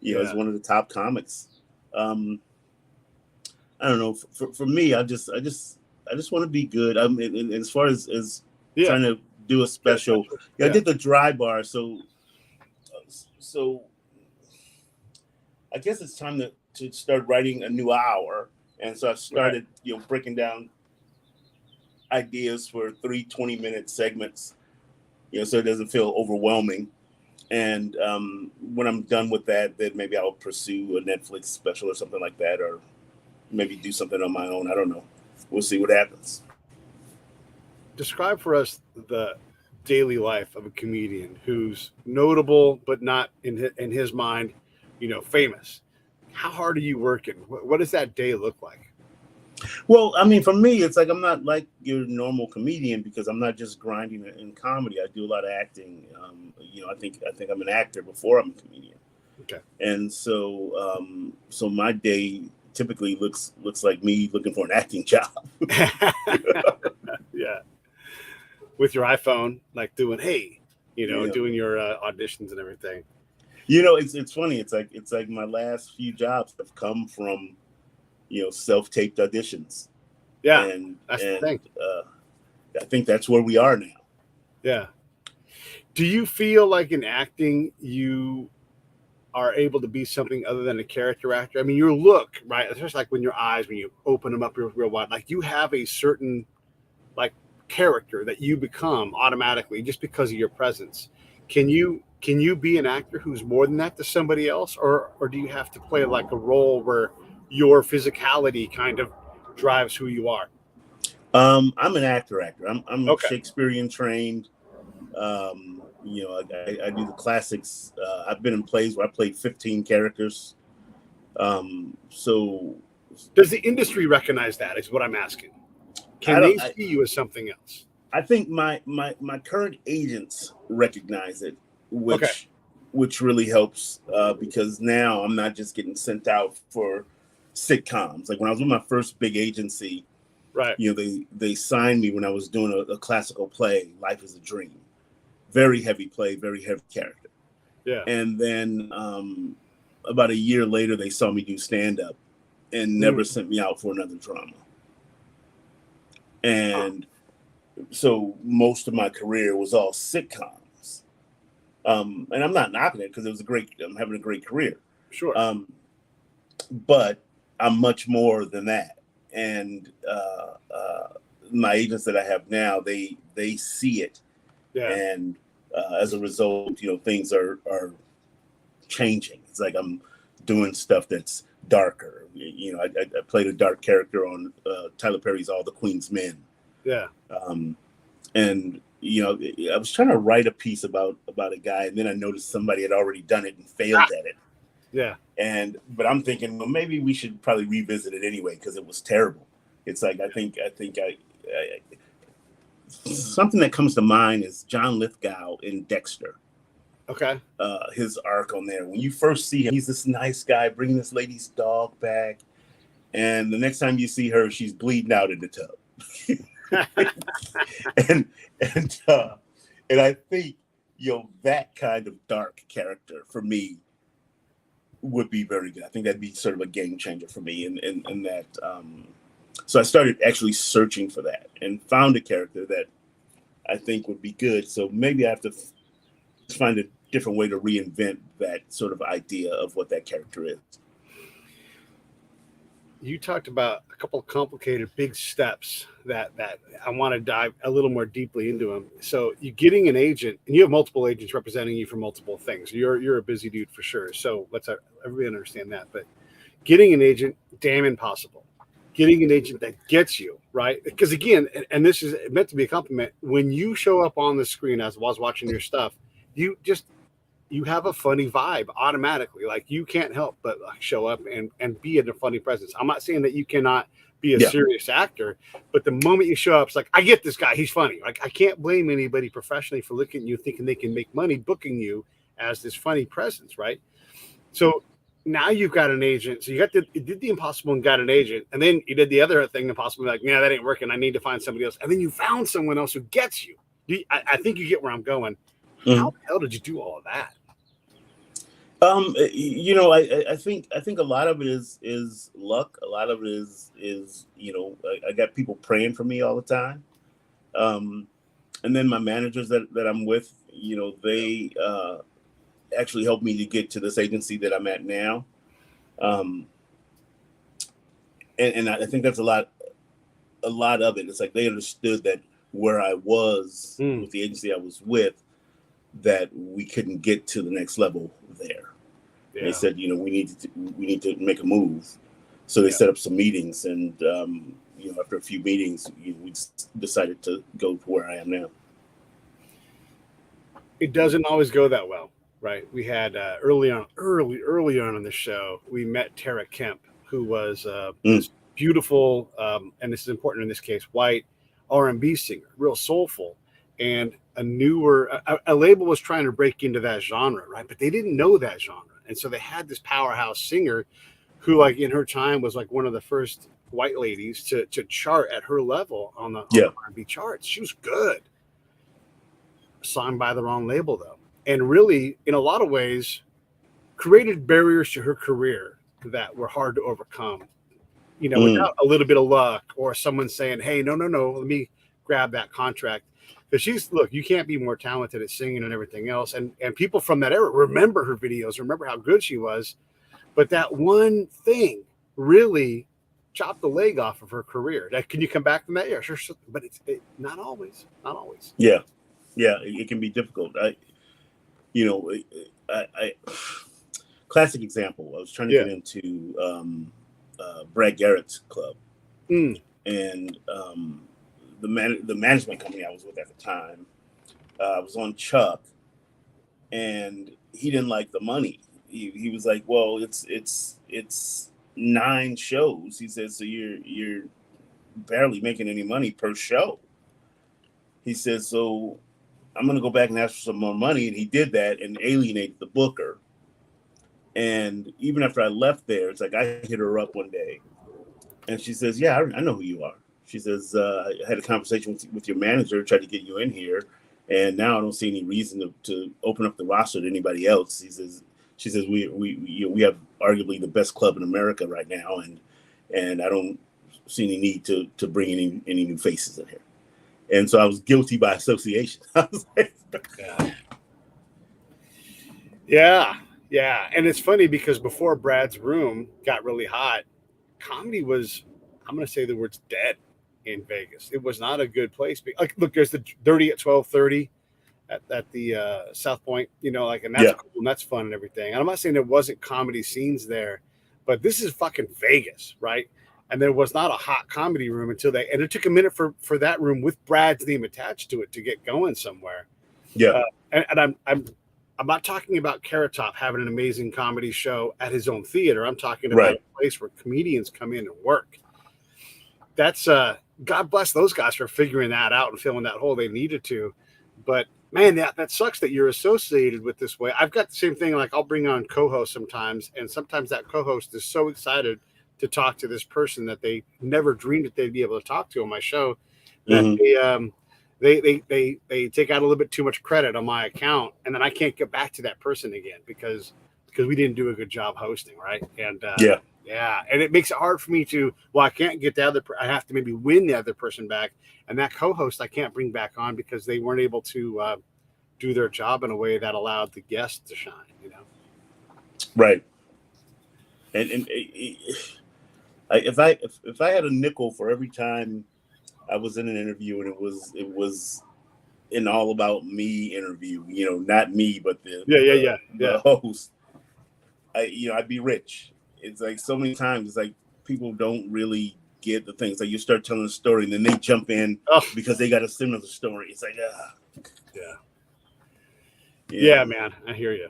as one of the top comics. I don't know. For me, I just want to be good. I mean, as far as trying to do a special, I did the Dry Bar, so I guess it's time to start writing a new hour. And so I started, breaking down ideas for 3 20-minute segments, so it doesn't feel overwhelming. And when I'm done with that, then maybe I'll pursue a Netflix special or something like that, or maybe do something on my own. I don't know. We'll see what happens. Describe for us the daily life of a comedian who's notable, but not in his mind, famous. How hard are you working? What does that day look like? Well, I mean, for me, it's like I'm not like your normal comedian because I'm not just grinding in comedy. I do a lot of acting. I think I'm an actor before I'm a comedian. Okay. And so my day typically looks like me looking for an acting job. Yeah. With your iPhone, like doing, doing your auditions and everything. It's funny. It's like my last few jobs have come from, self-taped auditions. Yeah, and that's the thing. I think that's where we are now. Yeah. Do you feel like in acting you are able to be something other than a character actor? I mean, your look, right? It's just like when you open them up real wide, like you have a certain like character that you become automatically just because of your presence. Can you be an actor who's more than that to somebody else, or do you have to play like a role where your physicality kind of drives who you are? I'm an actor. I'm Okay. Shakespearean trained. I do the classics. I've been in plays where I played 15 characters. So Does the industry recognize that? Is what I'm asking. I Can don't. they see you as something else? I think my current agents recognize it, Okay. which really helps because now I'm not just getting sent out for sitcoms. Like when I was with my first big agency, Right. they signed me when I was doing a classical play, Life is a Dream. Very heavy play, very heavy character. Yeah. And then about a year later, they saw me do stand up and never sent me out for another drama. And so most of my career was all sitcoms. And I'm not knocking it because I'm having a great career. Sure. But I'm much more than that. And my agents that I have now, they see it. Yeah. And as a result, things are changing. It's like I'm doing stuff that's darker. I played a dark character on Tyler Perry's All the Queen's Men. Yeah. And I was trying to write a piece about a guy, and then I noticed somebody had already done it and failed at it. Yeah. But I'm thinking, well, maybe we should probably revisit it anyway because it was terrible. It's like I think something that comes to mind is John Lithgow in Dexter. Okay. His arc on there. When you first see him, he's this nice guy bringing this lady's dog back, and the next time you see her, she's bleeding out in the tub. and I think that kind of dark character for me would be very good. I think that'd be sort of a game changer for me, and that. So I started actually searching for that and found a character that I think would be good. So maybe I have to find a different way to reinvent that sort of idea of what that character is. You talked about a couple of complicated big steps that I want to dive a little more deeply into them. So you getting an agent, and you have multiple agents representing you for multiple things. You're a busy dude for sure. So let's everybody understand that. But getting an agent, damn impossible. Getting an agent that gets you, right? Because again, and this is meant to be a compliment, when you show up on the screen as I was watching your stuff, you have a funny vibe automatically. Like you can't help but show up and be in a funny presence. I'm not saying that you cannot be a serious actor, but the moment you show up, it's like, I get this guy. He's funny. Like I can't blame anybody professionally for looking at you thinking they can make money booking you as this funny presence, right? So now you've got an agent. So you did the impossible and got an agent. And then you did the other thing impossible. Like, yeah, that ain't working. I need to find somebody else. And then you found someone else who gets you. I think you get where I'm going. How the hell did you do all of that? I think a lot of it is luck. A lot of it is I got people praying for me all the time. And then my managers that I'm with, they actually helped me to get to this agency that I'm at now. And I think that's a lot of it. It's like they understood that where I was with the agency I was with, that we couldn't get to the next level there. Yeah. They said, we need to make a move. So they set up some meetings, and after a few meetings, we decided to go to where I am now. It doesn't always go that well, right? We had early on in the show, we met Tara Kemp, who was this beautiful, and this is important in this case, white R&B singer, real soulful, and a label was trying to break into that genre, right? But they didn't know that genre. And so they had this powerhouse singer who, like, in her time was like one of the first white ladies to chart at her level on the R&B charts. She was good. Signed by the wrong label, though. And really, in a lot of ways, created barriers to her career that were hard to overcome. Without a little bit of luck or someone saying, hey, no, let me grab that contract. Because you can't be more talented at singing and everything else. And people from that era remember her videos, remember how good she was. But that one thing really chopped the leg off of her career. Can you come back from that? Yeah, sure. But it's not always. Not always. Yeah. Yeah, it can be difficult. Classic example. I was trying to get into Brad Garrett's club. And the management company I was with at the time. I was on Chuck, and he didn't like the money. He was like, "Well, it's 9 shows." He says, "So you're barely making any money per show." He says, "So I'm going to go back and ask for some more money." And he did that and alienated the booker. And even after I left there, it's like I hit her up one day, and she says, "Yeah, I know who you are." She says, "I had a conversation with your manager, tried to get you in here, and now I don't see any reason to open up the roster to anybody else." She says, we have arguably the best club in America right now, and I don't see any need to bring any new faces in here." And so I was guilty by association. I was like, yeah. And it's funny because before Brad's Room got really hot, comedy was, I'm going to say the words, dead in Vegas. It was not a good place. Like, look, there's the Dirty at 12:30 at the South Point, and that's cool and that's fun and everything. And I'm not saying there wasn't comedy scenes there, but this is fucking Vegas, right? And there was not a hot comedy room and it took a minute for that room with Brad's name attached to it to get going somewhere. Yeah. And I'm not talking about Carrot Top having an amazing comedy show at his own theater. I'm talking about a place where comedians come in and work. That's God bless those guys for figuring that out and filling that hole they needed to. But man, that sucks that you're associated with this way. I've got the same thing. Like, I'll bring on co-hosts sometimes, and sometimes that co-host is so excited to talk to this person that they never dreamed that they'd be able to talk to on my show, that they take out a little bit too much credit on my account, and then I can't get back to that person again because we didn't do a good job hosting, right? And and it makes it hard for me to, I can't get the other, I have to maybe win the other person back, and that co-host I can't bring back on because they weren't able to do their job in a way that allowed the guests to shine, Right. And if I had a nickel for every time I was in an interview and it was an all about me interview, not me, but the host, I'd be rich. It's like so many times, it's like people don't really get the things. Like, you start telling a story and then they jump in because they got a similar story. It's like, yeah, man, I hear you.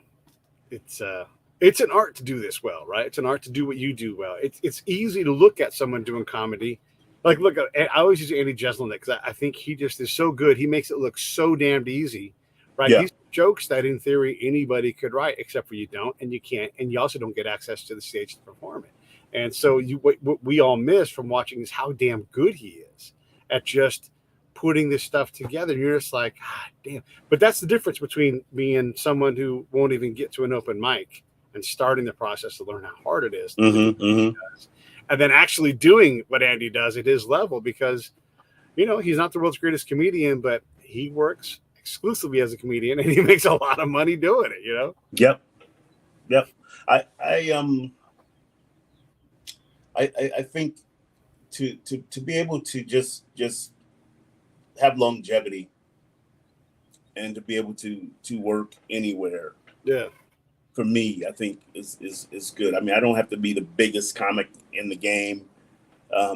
It's an art to do this well, right? It's an art to do what you do well. It's easy to look at someone doing comedy. Like, look, I always use Andy Jeselnik because I think he just is so good. He makes it look so damned easy, right? Yeah. These jokes that in theory anybody could write, except for you don't, and you can't, and you also don't get access to the stage to perform it. And so what we all miss from watching is how damn good he is at just putting this stuff together. And you're just like, damn. But that's the difference between being someone who won't even get to an open mic and starting the process to learn how hard it is. And then actually doing what Andy does at his level, because, he's not the world's greatest comedian, but he works exclusively as a comedian and he makes a lot of money doing it, Yep. I think to be able to just have longevity and to be able to work anywhere. Yeah. For me, I think is good. I mean, I don't have to be the biggest comic in the game. I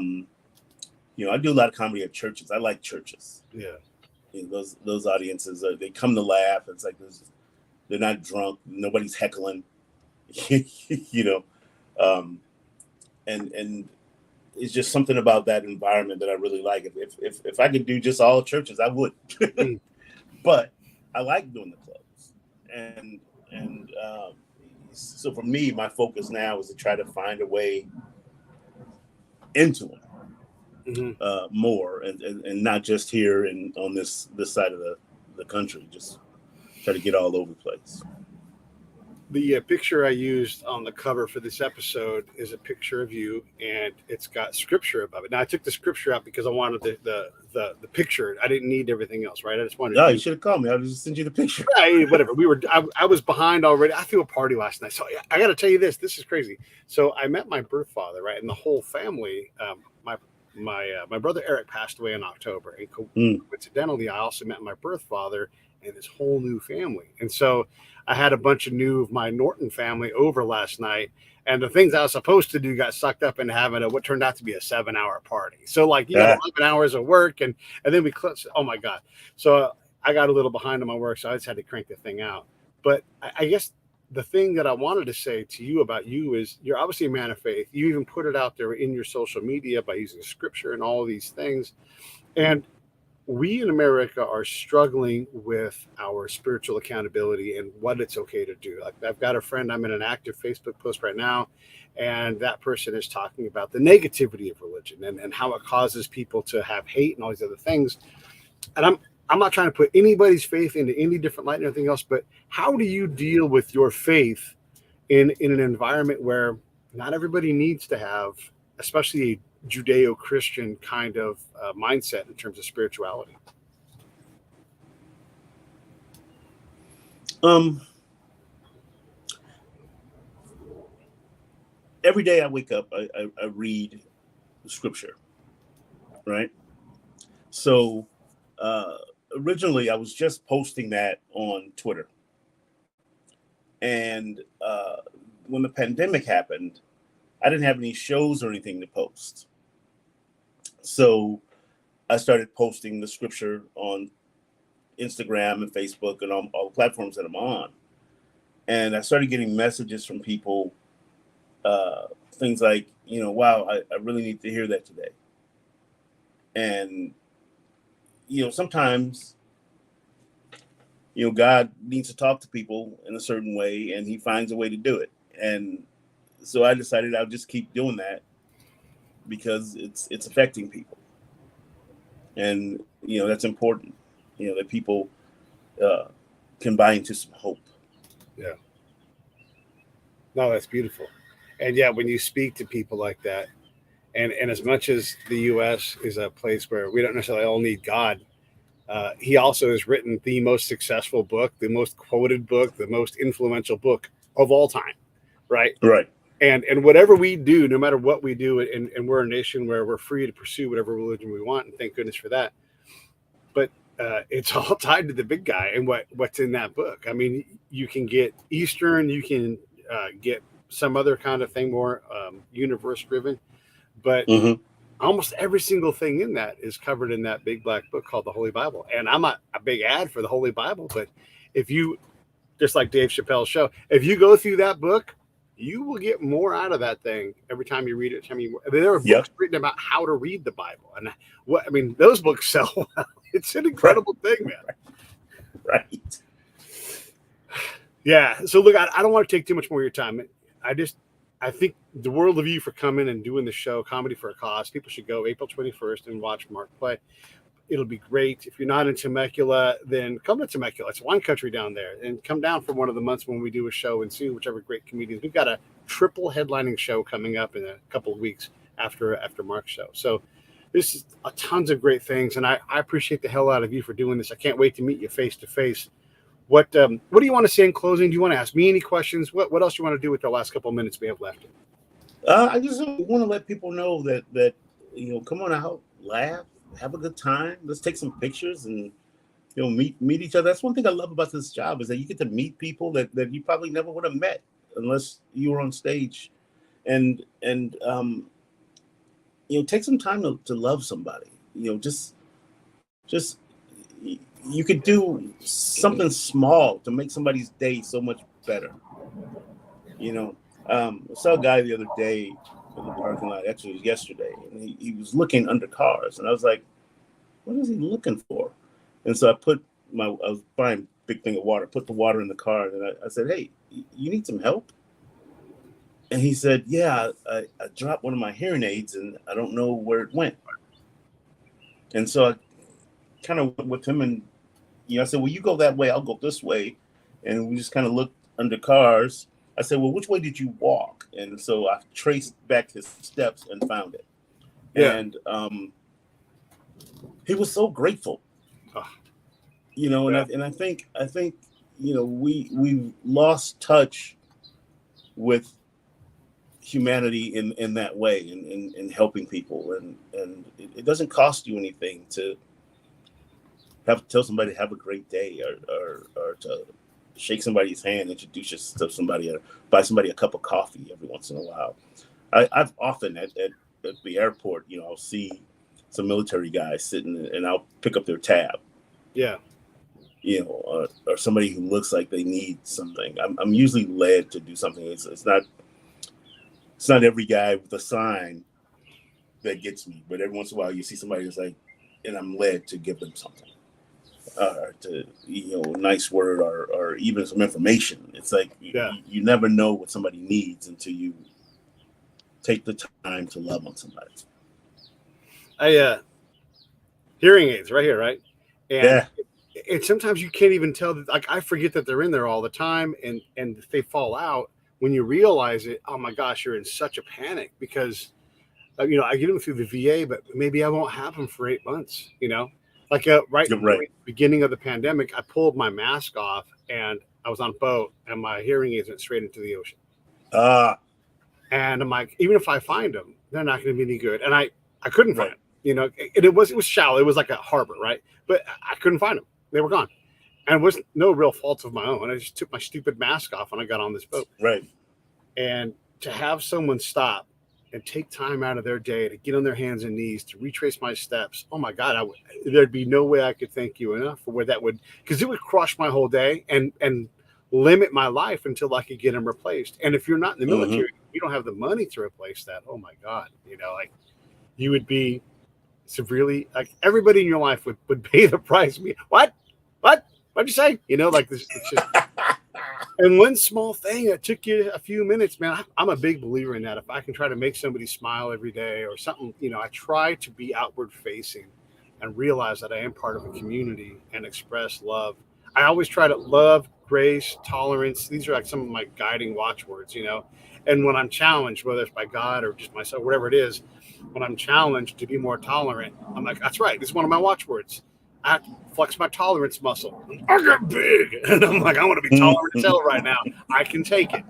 do a lot of comedy at churches. I like churches. Yeah. Those audiences, they come to laugh. It's like they're not drunk. Nobody's heckling. And it's just something about that environment that I really like. If I could do just all churches, I would. But I like doing the clubs, and so for me, my focus now is to try to find a way into it more, and not just here and on this side of the country. Just try to get all over the place. The picture I used on the cover for this episode is a picture of you, and it's got scripture above it. Now, I took the scripture out because I wanted the picture. I didn't need everything else, right? I just wanted. No, you should have called me. I'll just send you the picture. Yeah, whatever. I was behind already. I threw a party last night, so I got to tell you this. This is crazy. So I met my birth father, right, and the whole family. My brother Eric passed away in October, and coincidentally, I also met my birth father and this whole new family. And so I had a bunch of new of my Norton family over last night, and the things I was supposed to do got sucked up into having what turned out to be a 7-hour party. So like you got 11 hours of work, and then we closed. Oh my God. So I got a little behind on my work, so I just had to crank the thing out. But I guess the thing that I wanted to say to you about you is you're obviously a man of faith. You even put it out there in your social media by using scripture and all of these things. And we in America are struggling with our spiritual accountability and what it's okay to do. Like I've got a friend, I'm in an active Facebook post right now, and that person is talking about the negativity of religion and how it causes people to have hate and all these other things. And I'm not trying to put anybody's faith into any different light and everything else, but how do you deal with your faith in an environment where not everybody needs to have, especially a Judeo-Christian kind of mindset in terms of spirituality? Every day I wake up, I read scripture, right? So originally I was just posting that on Twitter. And when the pandemic happened, I didn't have any shows or anything to post. So I started posting the scripture on Instagram and Facebook and all the platforms that I'm on. And I started getting messages from people, things like, wow, I really need to hear that today. And, sometimes, God needs to talk to people in a certain way, and he finds a way to do it. And so I decided I'll just keep doing that because it's affecting people. And, that's important, that people can buy into some hope. Yeah. No, that's beautiful. And yeah, when you speak to people like that, and as much as the U.S. is a place where we don't necessarily all need God, he also has written the most successful book, the most quoted book, the most influential book of all time, right? Right. And whatever we do, no matter what we do, and we're a nation where we're free to pursue whatever religion we want, and thank goodness for that. But it's all tied to the big guy and what's in that book. I mean, you can get Eastern, you can get some other kind of thing more universe driven, but almost every single thing in that is covered in that big black book called the Holy Bible. And I'm not a big ad for the Holy Bible, but if you, just like Dave Chappelle's show, if you go through that book, you will get more out of that thing every time you read it. There are books written about how to read the Bible, and those books sell well. It's an incredible thing, man. Right. Yeah. So look, I don't want to take too much more of your time. I think the world of you for coming and doing the show, Comedy for a Cause. People should go April 21st and watch Mark play. It'll be great. If you're not in Temecula, then come to Temecula. It's wine country down there. And come down for one of the months when we do a show and see whichever great comedians. We've got a triple headlining show coming up in a couple of weeks after Mark's show. So this is tons of great things. And I appreciate the hell out of you for doing this. I can't wait to meet you face to face. What do you want to say in closing? Do you want to ask me any questions? What else do you want to do with the last couple of minutes we have left? I just want to let people know that come on out, laugh, have a good time. Let's take some pictures and meet each other. That's one thing I love about this job is that you get to meet people that you probably never would have met unless you were on stage, and take some time to love somebody. Just you could do something small to make somebody's day so much better. I saw a guy the other day in the parking lot, actually it was yesterday, and he was looking under cars, and I was like, what is he looking for? And so I was buying a big thing of water, put the water in the car, and I said, hey, you need some help? And he said, yeah, I dropped one of my hearing aids and I don't know where it went. And so I kind of went with him, and I said, well, you go that way, I'll go this way. And we just kind of looked under cars. I said, well, which way did you walk? And so I traced back his steps and found it. Yeah. And he was so grateful. And I think we lost touch with humanity in that way, in helping people, and it doesn't cost you anything have to tell somebody to have a great day, or to shake somebody's hand, introduce yourself to somebody, or buy somebody a cup of coffee every once in a while. I've often at the airport, I'll see some military guys sitting, and I'll pick up their tab. Yeah. Or somebody who looks like they need something. I'm usually led to do something. It's not every guy with a sign that gets me, but every once in a while you see somebody who's like, and I'm led to give them something, to a nice word, or even some information. It's like you never know what somebody needs until you take the time to love on somebody. Hearing aids right here, right? And yeah. And sometimes you can't even tell that, like, I forget that they're in there all the time, and if they fall out, when you realize it, oh my gosh, you're in such a panic because I get them through the VA, but maybe I won't have them for 8 months. Right at the beginning of the pandemic, I pulled my mask off and I was on a boat, and my hearing aids went straight into the ocean. And I'm like, even if I find them, they're not going to be any good. And I couldn't find them. It was shallow. It was like a harbor, right? But I couldn't find them. They were gone. And it was no real fault of my own. I just took my stupid mask off when I got on this boat. Right. And to have someone stop and take time out of their day to get on their hands and knees to retrace my steps, oh my God, there'd be no way I could thank you enough for where that would, because it would crush my whole day and limit my life until I could get them replaced. And if you're not in the military, you don't have the money to replace that. Oh my God, you would be severely, like, everybody in your life would pay the price. What'd you say? This. It's just, and one small thing that took you a few minutes, man. I'm a big believer in that. If I can try to make somebody smile every day or something, I try to be outward facing and realize that I am part of a community and express love. I always try to love, grace, tolerance. These are like some of my guiding watchwords, And when I'm challenged, whether it's by God or just myself, whatever it is, when I'm challenged to be more tolerant, I'm like, that's right. This is one of my watchwords. I have to flex my tolerance muscle. I get big. And I'm like, I want to be tolerant as hell right now. I can take it,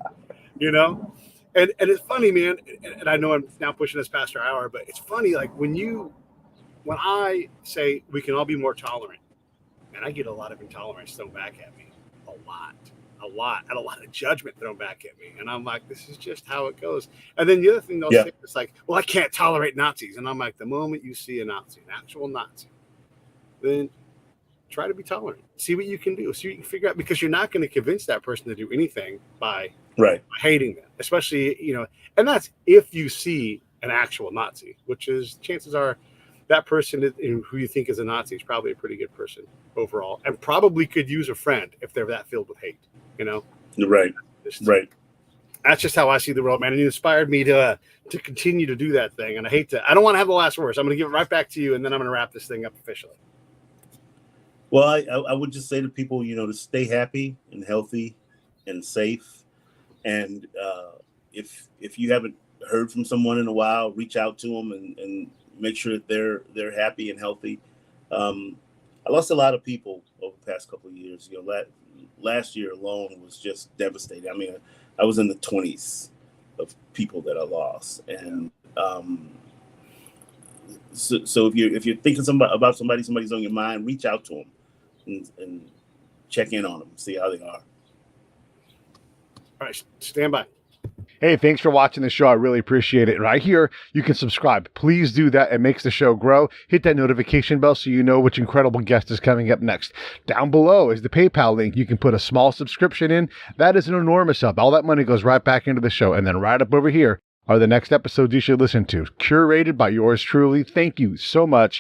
And it's funny, man. And I know I'm now pushing this past our hour, but it's funny. Like when I say we can all be more tolerant, and I get a lot of intolerance thrown back at me. A lot, and a lot of judgment thrown back at me. And I'm like, this is just how it goes. And then the other thing they'll say is like, well, I can't tolerate Nazis. And I'm like, the moment you see a Nazi, an actual Nazi, then try to be tolerant. See what you can do. See what you can figure out, because you're not going to convince that person to do anything by hating them, especially, and that's if you see an actual Nazi, which is chances are that person who you think is a Nazi is probably a pretty good person overall, and probably could use a friend if they're that filled with hate, Right. That's just how I see the world, man. And it inspired me to continue to do that thing. And I don't want to have the last words. I'm going to give it right back to you, and then I'm going to wrap this thing up officially. Well, I would just say to people, to stay happy and healthy and safe. And if you haven't heard from someone in a while, reach out to them and make sure that they're happy and healthy. I lost a lot of people over the past couple of years. Last year alone was just devastating. I mean, I was in the 20s of people that I lost, and so if you're thinking about somebody's on your mind, reach out to them and check in on them, see how they are. All right, stand by. Hey, thanks for watching the show. I really appreciate it. Right here, you can subscribe. Please do that. It makes the show grow. Hit that notification bell so you know which incredible guest is coming up next. Down below is the PayPal link. You can put a small subscription in. That is an enormous help. All that money goes right back into the show. And then right up over here are the next episodes you should listen to, curated by yours truly. Thank you so much